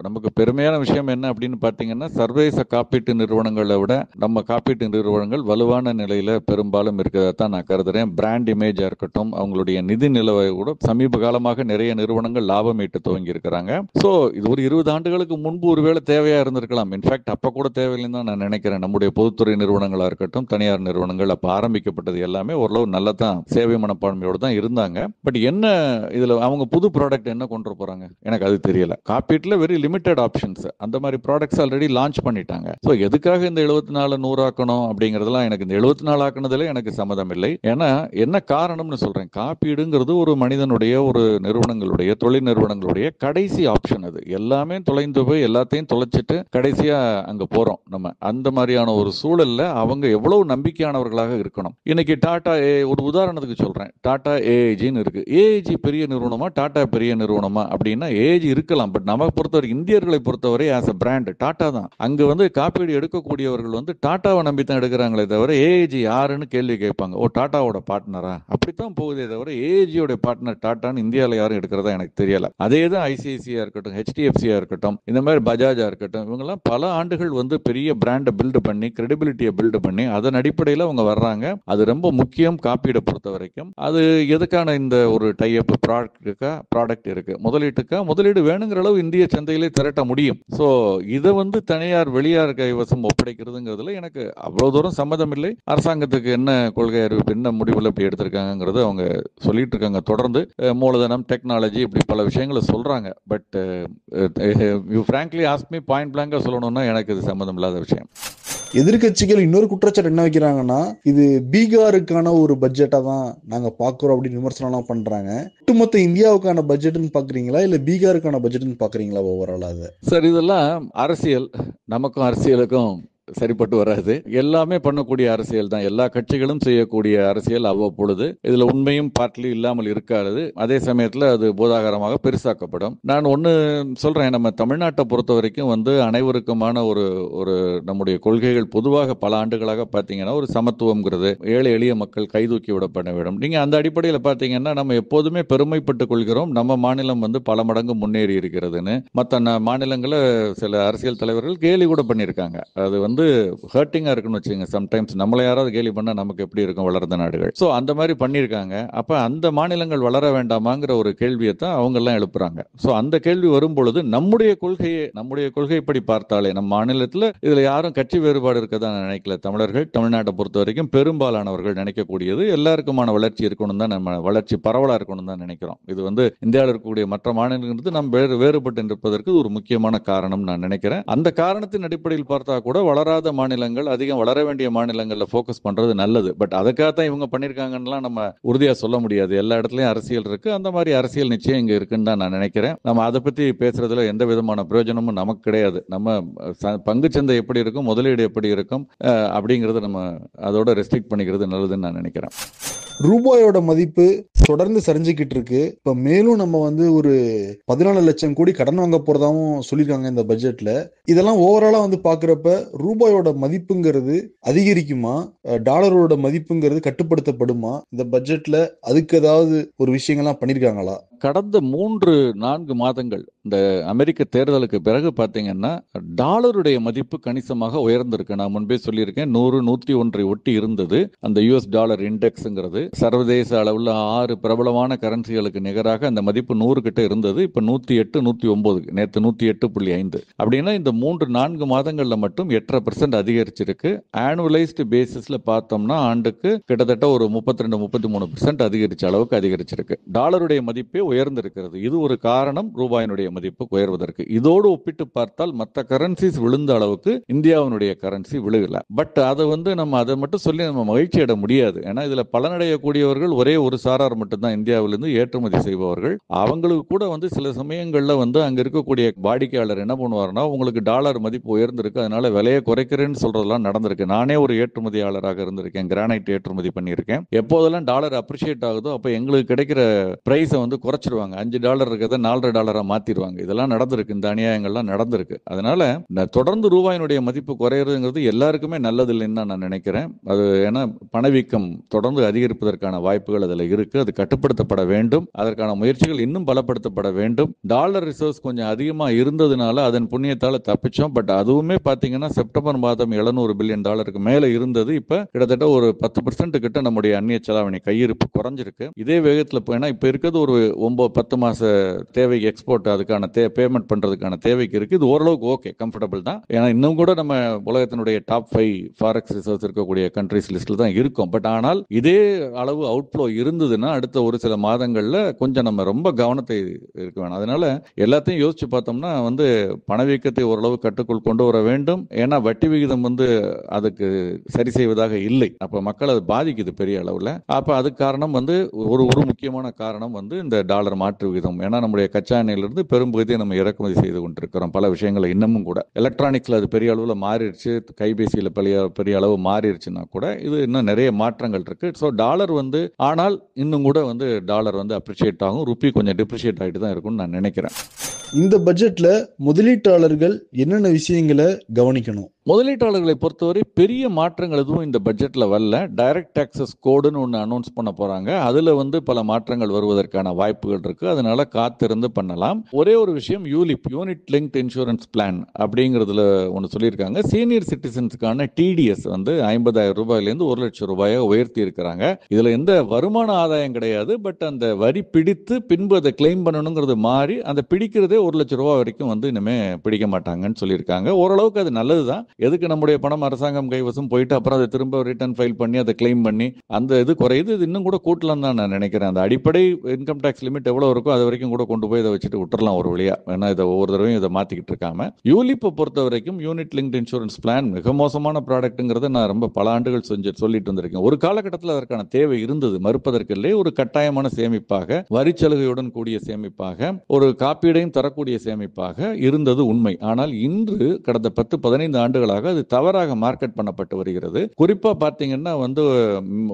நமக்கு பெருமையான விஷயம் என்ன அப்படின்னு பார்த்தீங்கன்னா, சர்வதேச காப்பீட்டு நிறுவனங்களை விட நம்ம காப்பீட்டு நிறுவனங்கள் வலுவான நிலையில பெரும்பாலும் இருக்கிறதா தான் நான் கருதுறேன். பிராண்ட் இமேஜா இருக்கட்டும், அவங்களுடைய நிதி நிலவை கூட சமீப காலமாக நிறைய நிறுவனங்கள் லாபம் ஈட்ட துவங்கி இருக்கிறாங்க. ஸோ இது ஒரு 20 ஆண்டுகளுக்கு முன்பு ஒருவேளை தேவையா இருந்திருக்கலாம். இன்ஃபேக்ட் அப்ப கூட தேவையில்லைன்னு தான் நான் நினைக்கிறேன். நம்முடைய பொதுத்துறை நிறுவனங்களா இருக்கட்டும், தனியார் நிறுவனங்கள் அப்ப ஆரம்பிக்கப்பட்டது எல்லாமே ஓரளவு நல்லா தான் சேவை மனப்பான்மையோடு தான் இருந்தாங்க. பட் என்ன இதுல அவங்க புது ப்ராடக்ட் என்ன கொண்டு போறாங்க எனக்கு அது தெரியல. காப்பீட்டுல வெரி லிமிட்டட் ஆப்ஷன்ஸ் அந்த மாதிரி ப்ராடக்ட்ஸ் ஆல்ரெடி லான்ச் பண்ணிட்டாங்க. ஸோ எதுக்காக இந்த 74 100 ஆக்கணும் அப்படிங்கறதெல்லாம் எனக்கு இந்த 74 ஆக்குனதுல எனக்கு சம்மதம் இல்லை. ஏன்னா என்ன காரணம்னு சொல்றேன். காப்பீடுங்கிறது ஒரு மனிதனுடைய, ஒரு நிறுவனங்களுடைய, தொழில் நிறுவனங்களுடைய கடைசி ஆப்ஷன். அது எல்லாமே தொலைந்து போய் எல்லாத்தையும் தொலைச்சிட்டு கடைசியா அங்க போறோம் நம்ம. அந்த மாதிரியான ஒரு சூழல்ல அவங்க எவ்வளவு நம்பிக்கையானவர்களாக இருக்கணும். இன்னைக்கு டாடா ஒரு உதாரணத்துக்கு சொல்றேன். டாடா ஏஐஜின்னு இருக்கு. ஏஐஜி பெரிய நிறுவனமா, டாடா பெரிய நிறுவனமா அப்படின்னா ஏஐஜி இருக்கலாம். பட் நமக்கு பொறுத்தவரை, இந்தியர்களை பொறுத்தவரை ஆஸ் அ பிராண்ட் டாடா தான். அங்க காப்பீடு எடுக்கக்கூடியவர்கள் டாடாவை நம்பி தான் எடுக்கிறாங்களே தவிர ஏஐஜி யாருன்னு கேள்வி கேட்பாங்க. ஓ, டாடாவோட பார்ட்னரா? அப்படித்தான் போகுதே தவிர ஏஐஜியோட பார்ட்னர் டாடான்னு இந்தியாவில் யாரும் எடுக்கிறதா எனக்கு தெரியல. அதே தான் ஐசிஐசியா இருக்கட்டும், ஹெச்டிஎஃப்சியா இருக்கட்டும், இந்த மாதிரி பஜாஜா இருக்கட்டும், இவங்கெல்லாம் பல ஆண்டுகள் பெரிய பிராண்டை பில்டு பண்ணி, கிரெடிபிலிட்டியை பில்டு பண்ணி அதன் அடிப்படையில் அவங்க வர்றாங்க. அது ரொம்ப முக்கியம் காப்பீடை பொறுத்த வரைக்கும். அது எதுக்கான இந்த ஒரு டைப் ப்ராடக்ட் இருக்கு, முதலீடு வேணுங்கிற அளவு இந்திய சந்தையிலே திரட்ட முடியும். ஸோ இதை தனியார் வெளியார் கைவசம் ஒப்படைக்கிறதுங்கிறதுல எனக்கு அவ்வளவு தூரம் சம்மதம் இல்லை. அரசாங்கத்துக்கு என்ன கொள்கை அறிவிப்பு, என்ன முடிவில் இப்படி எடுத்திருக்காங்கிறது அவங்க சொல்லிட்டு இருக்காங்க. தொடர்ந்து மூலதனம், டெக்னாலஜி, இப்படி பல விஷயங்களை சொல்றாங்க. But you frankly ask me, point பிளாங்கா சொல்லணும்னா எனக்கு இது சம்மதம் இல்லாத விஷயம். எதிர்கட்சிகள் இன்னொரு குற்றச்சாட்டு என்ன வைக்கிறாங்கன்னா, இது பீகாருக்கான ஒரு பட்ஜெட்டா தான் நாங்க பாக்குறோம் அப்படின்னு விமர்சனம் பண்றாங்க. ஒட்டுமொத்த இந்தியாவுக்கான பட்ஜெட்னு பாக்குறீங்களா இல்ல பீகாருக்கான பட்ஜெட்னு பாக்குறீங்களா ஓவரால்? அது சார், இதெல்லாம் அரசியல், நமக்கும் அரசியலுக்கும் சரிப்பட்டு வராது. எல்லாமே பண்ணக்கூடிய அரசியல் தான். எல்லா கட்சிகளும் செய்யக்கூடிய அரசியல் அவ்வப்பொழுது. இதுல உண்மையும் பார்ட்லி இல்லாமல் இருக்காது. அதே சமயத்துல அது போதாகரமாக பெருசாக்கப்படும். நான் ஒன்னு சொல்றேன். நம்ம தமிழ்நாட்டை பொறுத்த வரைக்கும் அனைவருக்குமான ஒரு நம்முடைய கொள்கைகள் பொதுவாக பல ஆண்டுகளாக பாத்தீங்கன்னா ஒரு சமத்துவம்ங்கிறது, ஏழை எளிய மக்கள் கைதூக்கி விடப்பட வேண்டும். நீங்க அந்த அடிப்படையில் பாத்தீங்கன்னா நம்ம எப்போதுமே பெருமைப்பட்டுக் கொள்கிறோம் நம்ம மாநிலம் பல மடங்கு முன்னேறி இருக்கிறதுன்னு. மற்ற மாநிலங்களை சில அரசியல் தலைவர்கள் கேலி கூட பண்ணியிருக்காங்க. அது ஹர்ட்டிங்கா இருக்குன்னு வச்சுங்க. சம்டைம்ஸ் நம்மள யாராவது கேலி பண்ணா நமக்கு எப்படி இருக்கும் வளர்ந்த நாடுகள். சோ அந்த மாதிரி பண்ணிருக்காங்க. அப்ப அந்த மாநிலங்கள் வளர வேண்டாமாங்கிற ஒரு கேள்வியை தான் அவங்க எல்லாம் எழுப்புறாங்க. சோ அந்த கேள்வி வரும் பொழுது நம்முடைய கொள்கைப்படி பார்த்தாலே நம்ம மாநிலத்துல இதுல யாரும் கட்சி வேறுபாடு இருக்கதா நினைக்கல. தமிழ்நாட்டை பொறுத்த வரைக்கும் பெரும்பாலானவர்கள் நினைக்கக்கூடியது எல்லாருக்குமான வளர்ச்சி இருக்கணும் தான், நம்ம வளர்ச்சி பரவலா இருக்கணும் தான் நினைக்கிறோம். இது இந்தியாவில் இருக்கக்கூடிய மற்ற மாநிலங்களுக்கு நம்ம வேறுபட்டு இருப்பதற்கு ஒரு முக்கியமான காரணம் நான் நினைக்கிறேன். அந்த காரணத்தின் அடிப்படையில் பார்த்தா கூட வளராத மாநிலங்கள் அதிகம் வளர வேண்டிய மாநிலங்கள்ல போக்கஸ் பண்றது நல்லது. பட் அதுக்காகத்தான் இவங்க பண்ணிருக்காங்கன்னு நம்ம உறுதியா சொல்ல முடியாது. எல்லா இடத்துலயும் அரசியல் இருக்கு. அந்த மாதிரி அரசியல் நிச்சயம் இங்க இருக்குன்னு தான் நான் நினைக்கிறேன். நம்ம அதை பத்தி பேசுறதுல எந்த விதமான பிரயோஜனமும் நமக்கு கிடையாது. நம்ம பங்குச்சந்தை எப்படி இருக்கும், முதலீடு எப்படி இருக்கும் அப்படிங்கறத நம்ம அதோட ரெஸ்ட்ரிக்ட் பண்ணிக்கிறது நல்லதுன்னு நான் நினைக்கிறேன். ரூபாயோட மதிப்பு தொடர்ந்து சரிஞ்சுக்கிட்டு இருக்கு. இப்ப மேலும் நம்ம ஒரு 14 லட்சம் கோடி கடன் வாங்க போறதாவும் சொல்லியிருக்காங்க இந்த பட்ஜெட்ல. இதெல்லாம் ஓவராலா பாக்குறப்ப ரூபாயோட மதிப்புங்கிறது அதிகரிக்குமா, டாலரோட மதிப்புங்கிறது கட்டுப்படுத்தப்படுமா இந்த பட்ஜெட்ல? அதுக்கு ஏதாவது ஒரு விஷயங்கள்லாம் பண்ணிருக்காங்களா? கடந்த 3-4 மாதங்கள் இந்த அமெரிக்க தேர்தலுக்கு பிறகு பார்த்தீங்கன்னா டாலருடைய மதிப்பு கணிசமாக உயர்ந்திருக்கு. நான் முன்பே சொல்லியிருக்கேன், 100 101 ஒட்டி இருந்தது அந்த யூஎஸ் டாலர் இண்டெக்ஸ்ங்கிறது. சர்வதேச அளவில் 6 பிரபலமான கரன்சிகளுக்கு நிகராக அந்த மதிப்பு 100 கிட்ட இருந்தது. இப்போ 108 109, நேற்று 108.5. அப்படின்னா இந்த 3-4 மாதங்கள்ல மட்டும் 8% அதிகரிச்சிருக்கு. ஆனுவலைஸ்டு பேசிஸ்ல பார்த்தோம்னா ஆண்டுக்கு கிட்டத்தட்ட ஒரு 32-33% அதிகரிச்ச அளவுக்கு அதிகரிச்சிருக்கு. டாலருடைய மதிப்பே உயர்ந்திருக்கிறது. இது ஒரு காரணம் ரூபாயினுடைய மதிப்பு உயர்வதற்கு. இதோடு ஒப்பிட்டு பார்த்தால் மற்ற கரன்சிஸ் விழுந்த அளவுக்கு இந்தியாவினுடைய கரன்சி விழுகல. பட் அதை நம்ம அதை மட்டும் சொல்லி நம்ம மகிழ்ச்சி அடைய முடியாது. ஏன்னா இதுல பலனடையக்கூடியவர்கள் ஒரே ஒரு சாரார் மட்டும்தான், இந்தியாவிலிருந்து ஏற்றுமதி செய்பவர்கள். அவங்களுக்கு கூட சில சமயங்கள்ல அங்க இருக்கக்கூடிய வாடிக்கையாளர் என்ன பண்ணுவாருன்னா, உங்களுக்கு டாலர் மதிப்பு உயர்ந்திருக்கு அதனால விலையை குறைக்கிறேன்னு சொல்றதெல்லாம் நடந்திருக்கு. நானே ஒரு ஏற்றுமதியாளராக இருந்திருக்கேன், கிரானைட் ஏற்றுமதி பண்ணியிருக்கேன். எப்போதெல்லாம் டாலர் அப்ரிஷியேட் ஆகுதோ அப்ப எங்களுக்கு கிடைக்கிற பிரைஸை குறைச்சிருவாங்க. $5 இருக்கிறத $4 மாத்திடுவாங்க. இதெல்லாம் நடந்திருக்கு, இந்த அநியாயங்கள்லாம் நடந்திருக்கு. அதனால தொடர்ந்து ரூபாயினுடைய மதிப்பு குறையிறதுங்கிறது எல்லாருக்குமே நல்லது இல்லைன்னு தான் நான் நினைக்கிறேன். அது ஏன்னா பணவீக்கம் தொடர்ந்து அதிகரிப்பதற்கான வாய்ப்புகள் அதில் இருக்கு. அது கட்டுப்படுத்தப்பட வேண்டும். அதற்கான முயற்சிகள் இன்னும் பலப்படுத்தப்பட வேண்டும். டாலர் ரிசர்வ்ஸ் கொஞ்சம் அதிகமா இருந்ததுனால அதன் புண்ணியத்தால தப்பிச்சோம். பட் அதுவுமே பாத்தீங்கன்னா செப்டம்பர் மாதம் $700 பில்லியன் மேல இருந்தது. இப்ப கிட்டத்தட்ட ஒரு 10% கிட்ட நம்முடைய அந்நிய செலாவணி கையிருப்பு குறைஞ்சிருக்கு. இதே வேகத்தில் ஏன்னா இப்ப இருக்கிறது ஒரு 9-10 மாச தேவை எக்ஸ்போர்ட், அதுக்கான பேமெண்ட் பண்றதுக்கான தேவைக்கு இருக்கு. இது ஓரளவுக்கு ஓகே, கம்ஃபர்டபுள் தான். ஏன்னா இன்னும் கூட நம்ம உலகத்தினுடைய டாப் 5 ஃபாரெக்ஸ் ரிசர்வ்ஸ் இருக்கக்கூடிய கண்ட்ரிஸ் லிஸ்ட்ல தான் இருக்கும். பட் ஆனால் இதே அளவு அவுட்ஃப்ளோ இருந்ததுன்னா அடுத்த ஒரு சில மாதங்கள்ல கொஞ்சம் நம்ம ரொம்ப கவனத்தை இருக்க வேணும். அதனால எல்லாத்தையும் யோசிச்சு பார்த்தோம்னா பணவீக்கத்தை ஓரளவு கட்டுக்குள் கொண்டு வர வேண்டும். ஏன்னா வட்டி விகிதம் அதுக்கு சரி செய்வதாக இல்லை. அப்ப மக்கள் அது பாதிக்குது பெரிய அளவுல. அப்ப அதுக்கு காரணம் ஒரு முக்கியமான காரணம் இந்த டாலர் மாற்று விகிதம். ஏன்னா நம்முடைய கச்சா எண்ணெயிலிருந்து பெரும்பகுதியை நம்ம இறக்குமதி செய்து கொண்டிருக்கிறோம். பல விஷயங்களை இன்னமும் கூட எலக்ட்ரானிக்ஸ்ல அது பெரிய அளவுல மாறிடுச்சு, கைபேசியில பெரிய அளவு மாறிடுச்சுன்னா கூட இது இன்னும் நிறைய மாற்றங்கள் இருக்கு. ஸோ டாலர் ஆனால் இன்னும் கூட டாலர் அப்ரிஷியேட் ஆகும், ருப்பி கொஞ்சம் டிப்ரிஷியேட் ஆகிட்டு தான் இருக்கும்னு நான் நினைக்கிறேன். இந்த பட்ஜெட்ல முதலீட்டாளர்கள் என்னென்ன விஷயங்களை கவனிக்கணும்? முதலீட்டாளர்களை பொறுத்தவரை பெரிய மாற்றங்கள் எதுவும் இந்த பட்ஜெட்ல வரல. டைரக்ட் டாக்ஸஸ் கோடுன்னு ஒன்று அனௌன்ஸ் பண்ண போறாங்க. அதுல பல மாற்றங்கள் வருவதற்கான வாய்ப்புகள் இருக்கு. அதனால காத்திருந்து பண்ணலாம். ஒரே ஒரு விஷயம், யூனிட் லிங்க்ட் இன்சூரன்ஸ் பிளான் அப்படிங்கிறதுல ஒன்று சொல்லியிருக்காங்க. சீனியர் சிட்டிசன்ஸுக்கான டிடிஎஸ் $50,000 $1,00,000 உயர்த்தி இருக்கிறாங்க. இதுல எந்த வருமான ஆதாயம் கிடையாது. பட் அந்த வரி பிடித்து பின்பு அதை கிளைம் பண்ணணுங்கிறது மாறி அந்த பிடிக்கிறதே $1,00,000 வரைக்கும் இனிமே பிடிக்க மாட்டாங்கன்னு சொல்லியிருக்காங்க. ஓரளவுக்கு அது நல்லதுதான். எதுக்கு நம்முடைய பணம் அரசாங்கம் கைவசம் போயிட்டு அப்புறம் அதை திரும்ப ரிட்டர்ன் ஃபைல் பண்ணி அதை கிளைம் பண்ணி அந்த இது குறையுது. இது இன்னும் கூட கூட்டலாம் தான் நான் நினைக்கிறேன். அந்த அடிப்படை இன்கம் டாக்ஸ் லிமிட் எவ்வளவு இருக்கோ அது வரைக்கும் கூட கொண்டு போய் இதை வச்சுட்டு விட்டுறலாம் ஒரு வழியா. ஏன்னா இதை ஒவ்வொரு தடவையும் இதை மாத்திக்கிட்டு இருக்காம. யூலிப்பை பொறுத்த வரைக்கும் யூனிட் லிங்க்ட் இன்சூரன்ஸ் பிளான் மிக மோசமான ப்ராடக்ட்ங்கிறத நான் ரொம்ப பல ஆண்டுகள் சொல்லிட்டு வந்திருக்கேன். ஒரு காலகட்டத்தில் அதற்கான தேவை இருந்தது, மறுப்பதற்கு இல்லை. ஒரு கட்டாயமான சேமிப்பாக, வரிச்சலுகையுடன் கூடிய சேமிப்பாக, ஒரு காப்பீடையும் தரக்கூடிய சேமிப்பாக இருந்தது உண்மை. ஆனால் இன்று கடந்த 10-15 ஆண்டுகளாக அது தவறாக மார்க்கெட் பண்ணப்பட்டு வருகிறது. குறிப்பா பார்த்தீங்கன்னா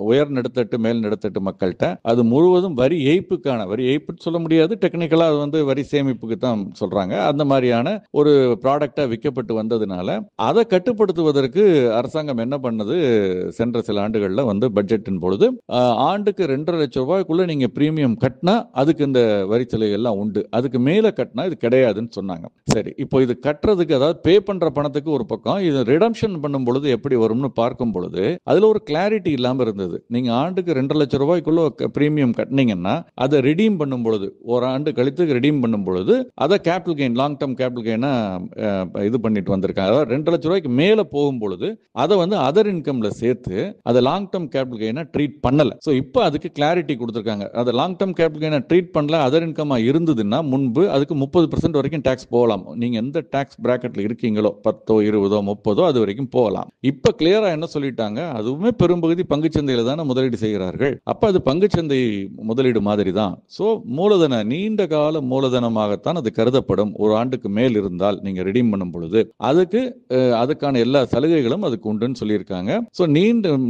உயர் நடுத்தட்டு மேல் நடுத்தட்டு மக்கள்கிட்ட அது முழுவதும் வரி ஏய்ப்பு சொல்ல முடியாது, டெக்னிக்கலா அது வரி சேமிப்புக்கு தான் சொல்றாங்க. அந்த மாதிரியான ஒரு ப்ராடக்டா விற்கப்பட்டு வந்ததுனால அதை கட்டுப்படுத்துவதற்கு அரசாங்கம் என்ன பண்ணது, சென்ற சில ஆண்டுகள்ல பட்ஜெட்டின் பொழுது ஆண்டுக்கு $2,50,000 நீங்க பிரீமியம் கட்டினா அதுக்கு இந்த வரி சலுகை எல்லாம் உண்டு, அதுக்கு மேல கட்டினா இது கிடையாதுன்னு சொன்னாங்க. சரி, இப்போ இது கட்டுறதுக்கு, அதாவது பே பண்ற பணத்துக்கு ஒரு பக்கம், இது ரிடம்ஷன் பண்ணும் பொழுது எப்படி வரும்னு பார்க்கும் பொழுது அதுல ஒரு கிளாரிட்டி இல்லாம இருந்தது. நீங்க ஆண்டுக்கு $2,00,000 பிரீமியம் கட்டினீங்கன்னா அதை ரிடீம் பண்ணும் பொழுது, ஒரு ஆண்டு கழித்து ரிடீம் பண்ணும் பொழுது அதை capital gain, long term capital கெயினா இது பண்ணிட்டு வந்திருக்காங்க. அதாவது $2,00,000 மேல போகும் பொழுது அதை அதர் இன்கம்ல சேர்த்து அதை லாங் டர்ம் கேபிட்டல் கெயினா ட்ரீட் பண்ணல. சோ இப்போ அதுக்கு கிளாரிட்டி கொடுத்திருக்காங்க. அதை லாங் டர்ம் கேபிட்டல் கெயினா ட்ரீட் பண்ணல, அதர் இன்கமா இருந்ததுன்னா முன்பு அதுக்கு 30% வரைக்கும் டாக்ஸ் போகலாம். நீங்க எந்த டாக்ஸ் பிராக்கெட்ல இருக்கீங்களோ 10, 20, 30 அது வரைக்கும் போகலாம். இப்ப கிளியரா என்ன சொல்லிட்டாங்க, அதுவுமே பெரும்பகுதி பங்குச்சந்தையில தானே முதலீடு செய்கிறார்கள். அப்ப அது பங்குச்சந்தை முதலீடு மாதிரி தான். சோ மூலதன, நீண்ட கால மூலதனமாகத்தான் அது கருதப்படும். ஒரு ஆண்டுக்கு மேல் இருந்தால் நீங்க ரிடீம் பண்ணும் பொழுது அதுக்கான எல்லா சலுகைகளும் அதுக்கு உண்டுன்னு சொல்லியிருக்காங்க. சோ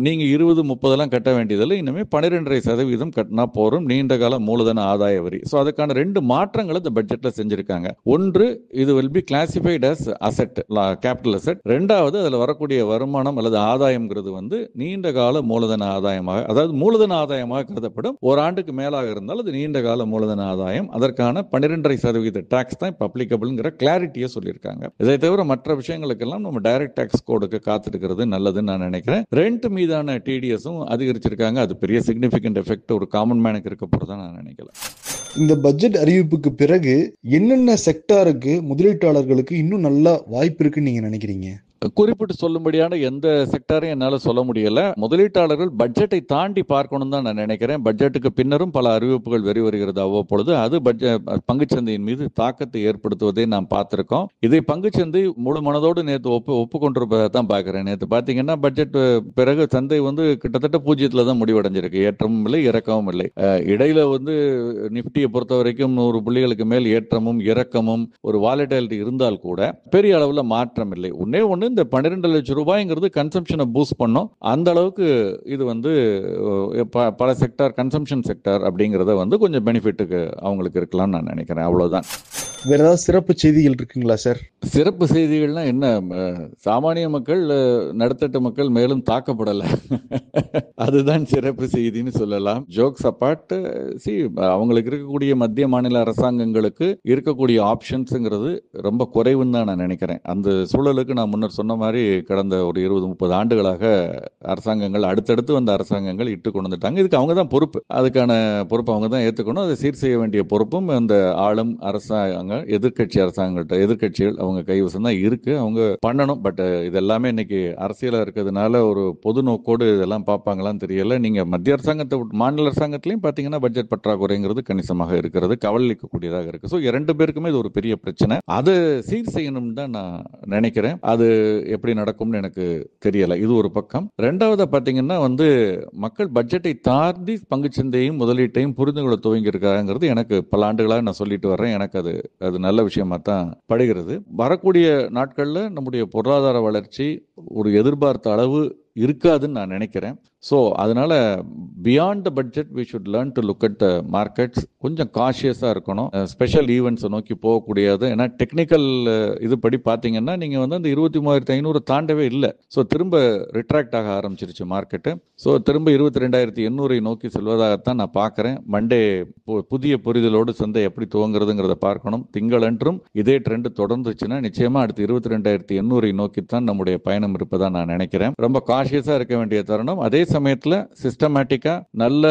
நீங்க 20, 30 எல்லாம் கட்ட வேண்டியதில்லை. இனிமே 12.5% கட்டினா போறோம், நீண்ட கால மூலதன ஆதாய வரி. சோ அதுக்கான 2 மாற்றங்களை இந்த பட்ஜெட்ல செஞ்சிருக்காங்க. செஞ்சிருக்காங்க. ஒன்று, இது will be classified as asset, capital asset. ரெண்டாவது, அதுல வரக்கூடிய வருமானம் அல்லது ஆதாயம்ங்கிறது வந்து நீண்ட கால மூலதன ஆதாயமாக, அதாவது மூலதன ஆதாயமாக கருதப்படும். ஒரு ஆண்டுக்கு மேலாக இருந்தால் அது நீண்ட கால மூலதன ஆதாயம். அதற்கான 12.5% டாக்ஸ் தான் இப்ப அப்ளிகபிள்ங்கிற கிளாரிட்டியை சொல்லியிருக்காங்க. இதை தவிர மற்ற விஷயங்களுக்கெல்லாம் நம்ம டைரக்ட் டாக்ஸ் கோடுக்கு காத்திருக்கிறது நல்லதுன்னு நான் நினைக்கிறேன். ரெண்ட் மீதான டிடிஎஸும் அதிகரிச்சிருக்காங்க. அது பெரிய சிக்னிபிகன்ட் எஃபெக்ட் ஒரு காமன் மேனுக்கு இருக்க போறதா நான் நினைக்கல. இந்த பட்ஜெட் அறிவிப்புக்கு பிறகு என்னென்ன செக்டாருக்கு முதலீட்டாளர்களுக்கு இன்னும் நல்ல வாய்ப்பு இருக்குன்னு நீங்க நினைக்கிறீங்க? குறிப்பிட்டு சொல்லும்படியான எந்த செக்டரையும் என்னால் சொல்ல முடியல. முதலீட்டாளர்கள் பட்ஜெட்டை தாண்டி பார்க்கணும் தான் நான் நினைக்கிறேன். பட்ஜெட்டுக்கு பின்னரும் பல அறிவிப்புகள் வெளிவருகிறது அவ்வப்பொழுது. அது பங்குச்சந்தையின் மீது தாக்கத்தை ஏற்படுத்துவதை நாம் பார்த்திருக்கோம். இதை பங்குச்சந்தை முழு மனதோடு நேற்று ஒப்புக்கொண்டிருப்பதை தான் பார்க்கிறேன். நேற்று பார்த்தீங்கன்னா பட்ஜெட் பிறகு சந்தை வந்து கிட்டத்தட்ட பூஜ்ஜியத்தில் தான் முடிவடைஞ்சிருக்கு. ஏற்றமும் இல்லை, இறக்கமும் இல்லை. இடையில வந்து நிப்டியை பொறுத்த வரைக்கும் 100 புள்ளிகளுக்கு மேல் ஏற்றமும் இறக்கமும் ஒரு வாலட்டிலிட்டி இருந்தால் கூட பெரிய அளவில் மாற்றம் இல்லை. ஒன்று, இந்த 12 லட்சம் ரூபாய்ங்கிறது கன்சம்ஷனை பூஸ்ட் பண்ணும். அந்த அளவுக்கு இது வந்து பல செக்டார், கன்சம்ஷன் செக்டார் அப்படிங்கிறத வந்து கொஞ்சம் பெனிஃபிட்டுக்கு அவங்களுக்கு இருக்கலாம்னு நான் நினைக்கிறேன். அவ்வளவுதான். வேற ஏதாவது சிறப்பு செய்திகள் இருக்குங்களா சார்? சிறப்பு செய்திகள்னா என்ன, சாமானிய மக்கள், நடுத்தட்டு மக்கள் மேலும் தாக்கப்படலை, அதுதான் சிறப்பு செய்தின்னு சொல்லலாம். ஜோக்ஸ் அப்பார்ட், அவங்களுக்கு இருக்கக்கூடிய மத்திய மாநில அரசாங்கங்களுக்கு இருக்கக்கூடிய ஆப்ஷன்ஸுங்கிறது ரொம்ப குறைவுன்னு தான் நான் நினைக்கிறேன். அந்த சூழலுக்கு நான் முன்னர் சொன்ன மாதிரி கடந்த ஒரு 20-30 ஆண்டுகளாக அரசாங்கங்கள், அடுத்தடுத்து வந்த அரசாங்கங்கள் இட்டு கொண்டு வந்துட்டாங்க. இதுக்கு அவங்க தான் பொறுப்பு. அதுக்கான பொறுப்பு அவங்க தான் ஏற்றுக்கணும். அதை சீர் செய்ய வேண்டிய பொறுப்பும் அந்த ஆளும் அரசாங்க, எதிர்கட்சி அரசாங்கங்கள்ட்ட, எதிர்கட்சிகள் அவங்க கைவசம் தான் இருக்கு. அவங்க பண்ணணும். பட் இதெல்லாமே இன்னைக்கு அரசியலா இருக்கிறதுனால ஒரு பொது நோக்கோடு இதெல்லாம் பார்ப்பாங்களான்னு தெரியல. நீங்க மத்திய அரசாங்கத்தை, மாநில அரசாங்கத்திலையும் பார்த்தீங்கன்னா பட்ஜெட் பற்றாக்குறைங்கிறது கணிசமாக இருக்கிறது, கவலைக்கக்கூடியதாக இருக்கு. ஸோ 2 பேருக்குமே இது ஒரு பெரிய பிரச்சனை. அதை சீர் செய்யணும்னு தான் நான் நினைக்கிறேன். அது எப்படி நடக்கும்னு எனக்கு தெரியல. இது ஒரு பக்கம். ரெண்டாவது பார்த்தீங்கன்னா வந்து மக்கள் பட்ஜெட்டை தாண்டி பங்குச்சந்தையும் முதலீட்டையும் புரிந்து கொள்ள துவங்கி இருக்காங்கிறது எனக்கு பல ஆண்டுகளாக நான் சொல்லிட்டு வர்றேன். எனக்கு அது நல்ல விஷயமா தான் படுகிறது. வரக்கூடிய நாட்கள்ல நம்முடைய பொருளாதார வளர்ச்சி ஒரு எதிர்பார்த்த அளவு இருக்காதுன்னு நான் நினைக்கிறேன். ஸோ அதனால beyond the budget we should learn to look at the markets. கொஞ்சம் காஷியஸாக இருக்கணும். ஸ்பெஷல் ஈவெண்ட்ஸை நோக்கி போகக்கூடியது. ஏன்னா டெக்னிக்கல் இதுபடி பார்த்தீங்கன்னா நீங்கள் வந்து அந்த 23,500 தாண்டவே இல்லை. ஸோ திரும்ப ரிட்ராக்ட் ஆக ஆரம்பிச்சிருச்சு மார்க்கெட்டு. ஸோ திரும்ப 22,800 நோக்கி செல்வதாகத்தான் நான் பார்க்குறேன். மண்டே புதிய புரிதலோடு சந்தை எப்படி துவங்குறதுங்கிறத பார்க்கணும். திங்களன்றும் இதே ட்ரெண்ட் தொடர்ந்துச்சுன்னா நிச்சயமாக அடுத்து 22,800 நோக்கித்தான் நம்முடைய பயணம் இருப்பதா நான் நினைக்கிறேன். ரொம்ப காஷியஸாக இருக்க வேண்டிய தருணம். அதே சமயத்தில் சிஸ்டமேட்டிக்காக நல்ல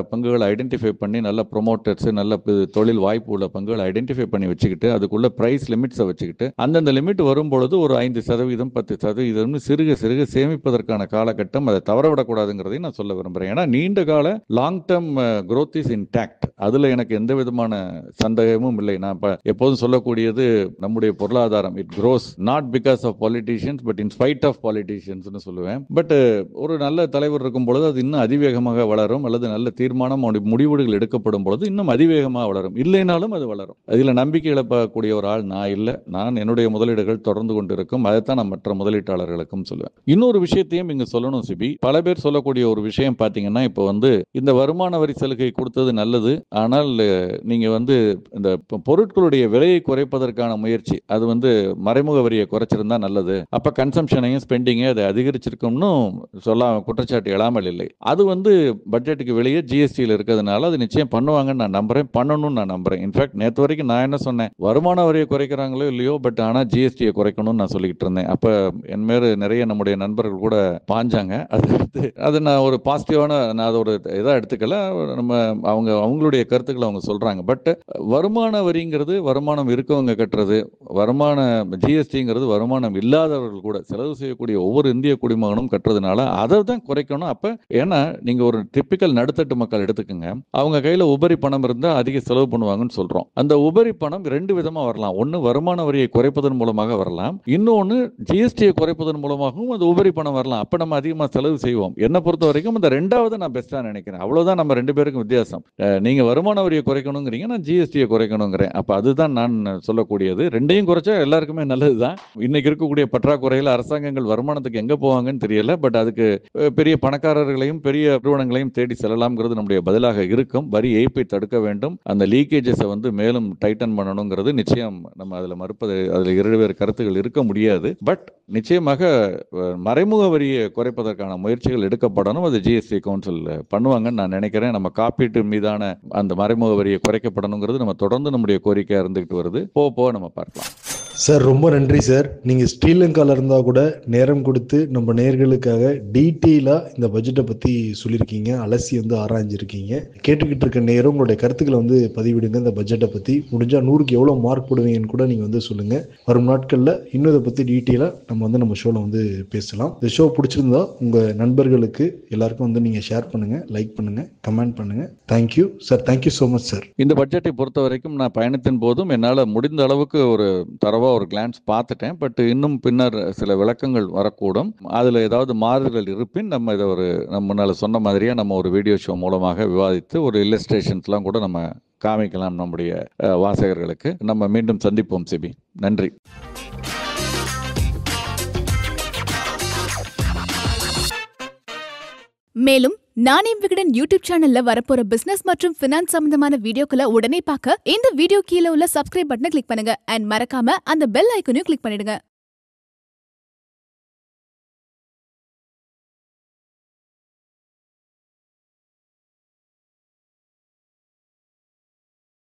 பங்குகளை ஐடென்டிஃபை பண்ணி, நல்ல ப்ரொமோட்டர்ஸ், நல்ல தொழில் வாய்ப்பு உள்ள பங்குகளை ஐடென்டிஃபை பண்ணி வச்சுக்கிட்டு, அதுக்குள்ள பிரைஸ் லிமிட்ஸை வச்சுக்கிட்டு, அந்தந்த லிமிட் வரும்பொழுது ஒரு 5%, 10% சிறுக சிறுக சேமிப்பதற்கான காலகட்டம். அதை தவறவிடக்கூடாதுங்கிறதையும் நான் சொல்ல விரும்புகிறேன். ஏன்னா நீண்ட கால long term growth is intact. அதில் எனக்கு எந்த விதமான சந்தேகமும் இல்லை. நான் எப்போதும் சொல்லக்கூடியது, நம்முடைய பொருளாதாரம் it grows not because of politicians but in spite of பாலிட்டிஷியன்ஸ்னு சொல்லுவேன். பட் ஒரு நல்ல தலைவர் இருக்கும் பொழுது அது இன்னும் அதிவேகமாக வளரும், அல்லது நல்ல தீர்மானம், முடிவுகள் எடுக்கப்படும் பொழுது இன்னும் அதிவேகமாக வளரும். இல்லைனாலும் அது வளரும். அதில் நம்பிக்கை இழப்பக்கூடிய ஒரு ஆள் நான் இல்லை. நான் என்னுடைய முதலீடுகள் தொடர்ந்து கொண்டு இருக்கும். அதைத்தான் நான் மற்ற முதலீட்டாளர்களுக்கும் சொல்லுவேன். இன்னொரு விஷயத்தையும் இங்க சொல்லணும் சிபி. பல பேர் சொல்லக்கூடிய ஒரு விஷயம் பார்த்தீங்கன்னா, இப்போ வந்து இந்த வருமான வரி சலுகை கொடுத்தது நல்லது, ஆனால் நீங்க வந்து இந்த பொருட்களுடைய விலையை குறைப்பதற்கான முயற்சி, அது வந்து மறைமுக வரியை குறைச்சிருந்தா நல்லது, அப்ப கன்சம்ஷனையும் ஸ்பெண்டிங்கை அதை அதிகரிச்சிருக்கும்னு குற்றச்சாட்டு எழாமல் இல்லை. அது வந்து பட்ஜெட்டுக்கு வெளியே ஜிஎஸ்டியில் இருக்கிறதுனால அது நிச்சயம் பண்ணுவாங்கன்னு நான் நம்புறேன், பண்ணணும்னு நான் நம்புறேன். இன்ஃபேக்ட் நேற்று வரைக்கும் நான் என்ன சொன்னேன், வருமான வரியை குறைக்கிறாங்களோ இல்லையோ, பட் ஆனால் ஜிஎஸ்டியை குறைக்கணும்னு நான் சொல்லிக்கிட்டு இருந்தேன். அப்ப என் மேல நிறைய நம்முடைய நண்பர்கள் கூட பாஞ்சாங்க. அது நான் ஒரு பாசிட்டிவான, நான் அதை ஒரு இதாக எடுத்துக்கல. நம்ம அவங்களுடைய கருத்துக்களை அவங்க சொல்றாங்க. பட் வருமான வரிங்கிறது வருமானம் இருக்கவங்க கட்டுறது, வருமான ஜிஎஸ்டிங்கிறது வருமானம் இல்லாதவர்கள் கூட செலவு செய்யக்கூடிய ஒவ்வொரு இந்திய குடிமகனும் கட்டுறதுனால அதை தான் குறைக்கணும். அப்ப ஏன்னா நீங்க ஒரு டிப்பிக்கல் நடுத்தட்டு மக்கள் எடுத்துக்கங்க, அவங்க கையில உபரி பணம் இருந்தா அதிக செலவு பண்ணுவாங்கன்னு சொல்றோம். அந்த உபரி பணம் 2 விதமா வரலாம். ஒன்னு வருமான வரியை குறைப்பதன் மூலமாக வரலாம், இன்னொன்னு ஜிஎஸ்டியை குறைப்பதன் மூலமாகவும் அந்த உபரி பணம் வரலாம். அப்ப நம்ம அதிகமா செலவு செய்வோம். என்ன பொறுத்த வரைக்கும் இந்த 2வது நான் பெஸ்டா நினைக்கிறேன். அவ்வளவுதான் நம்ம 2 பேருக்கும் வித்தியாசம். நீங்க வருமான வரியை குறைக்கணுங்கிறீங்க, நான் ஜிஎஸ்டியை குறைக்கணுங்கிறேன். அப்ப அதுதான் நான் சொல்லக்கூடியது. 2யும் குறைச்சா எல்லாருக்குமே நல்லதுதான். இன்னைக்கு இருக்கக்கூடிய பற்றாக்குறையில அரசாங்கங்கள் வருமானத்துக்கு எங்க போவாங்கன்னு தெரியல. தெரியல. பட் அதுக்கு பெரிய பணக்காரர்களையும் பெரிய நிறுவனங்களையும் தேடி செல்லலாம்ங்கிறது நம்முடைய பதிலாக இருக்கும். வரி ஏய்ப்பை தடுக்க வேண்டும். அந்த லீக்கேஜஸை வந்து மேலும் டைட்டன் பண்ணணுங்கிறது நிச்சயம். நம்ம அதில் மறுப்பது, அதில் இருவேறு கருத்துகள் இருக்க முடியாது. பட் நிச்சயமாக மறைமுக வரியை குறைப்பதற்கான முயற்சிகள் எடுக்கப்படணும். அது ஜிஎஸ்டி கவுன்சில் பண்ணுவாங்கன்னு நான் நினைக்கிறேன். நம்ம காப்பீட்டு மீதான அந்த மறைமுக வரியை குறைக்கப்படணுங்கிறது நம்ம தொடர்ந்து நம்முடைய கோரிக்கையாக இருந்துகிட்டு வருது. போக நம்ம பார்க்கலாம். சார் ரொம்ப நன்றி சார். நீங்கள் ஸ்ரீலங்காவில் இருந்தால் கூட நேரம் கொடுத்து நம்ம நேயர்களுக்காக டீட்டெயிலாக இந்த பட்ஜெட்டை பற்றி சொல்லியிருக்கீங்க, அலசி வந்து ஆராய்ஞ்சிருக்கீங்க. கேட்டுக்கிட்டு இருக்க நேரம் உங்களுடைய கருத்துக்களை வந்து பதிவிடுங்க. இந்த பட்ஜெட்டை பற்றி முடிஞ்சால் 100க்கு எவ்வளோ மார்க் போடுவீங்கன்னு கூட நீங்கள் வந்து சொல்லுங்கள். வரும் நாட்களில் இன்னும் இதை பற்றி டீட்டெயிலாக நம்ம ஷோவில் வந்து பேசலாம். இந்த ஷோ பிடிச்சிருந்தா உங்கள் நண்பர்களுக்கு எல்லாருக்கும் வந்து நீங்கள் ஷேர் பண்ணுங்கள், லைக் பண்ணுங்கள், கமெண்ட் பண்ணுங்கள். Thank you sir. Thank you so much sir. இந்த பட்ஜெட்டை பொறுத்த வரைக்கும் நான் பயணத்தின் போதும் என்னால் முடிந்த அளவுக்கு ஒரு தரவா ஒரு கிளான்ஸ் பார்த்துட்டேன். பட் இன்னும் பின்னர் சில விளக்கங்கள் வரக்கூடும். அதில் ஏதாவது மாறுதல் இருப்பின் நம்ம இதை நம்ம முன்னால் சொன்ன மாதிரியே நம்ம ஒரு வீடியோ ஷோ மூலமாக விவாதித்து ஒரு இல்லஸ்ட்ரேஷன்ஸ்லாம் கூட நம்ம காமிக்கலாம் நம்முடைய வாசகர்களுக்கு. நம்ம மீண்டும் சந்திப்போம் சிபி. நன்றி. மேலும் நானே விகடன் யூடியூப் சேனல்ல வரப்போற பிசினஸ் மற்றும் பினான்ஸ் சம்பந்தமான வீடியோக்களை உடனே பார்க்க இந்த வீடியோ கீழே உள்ள சப்ஸ்கிரைப் பட்டனை கிளிக் பண்ணுங்க. அண்ட் மறக்காம அந்த பெல் ஐக்கனையும் கிளிக் பண்ணிடுங்க.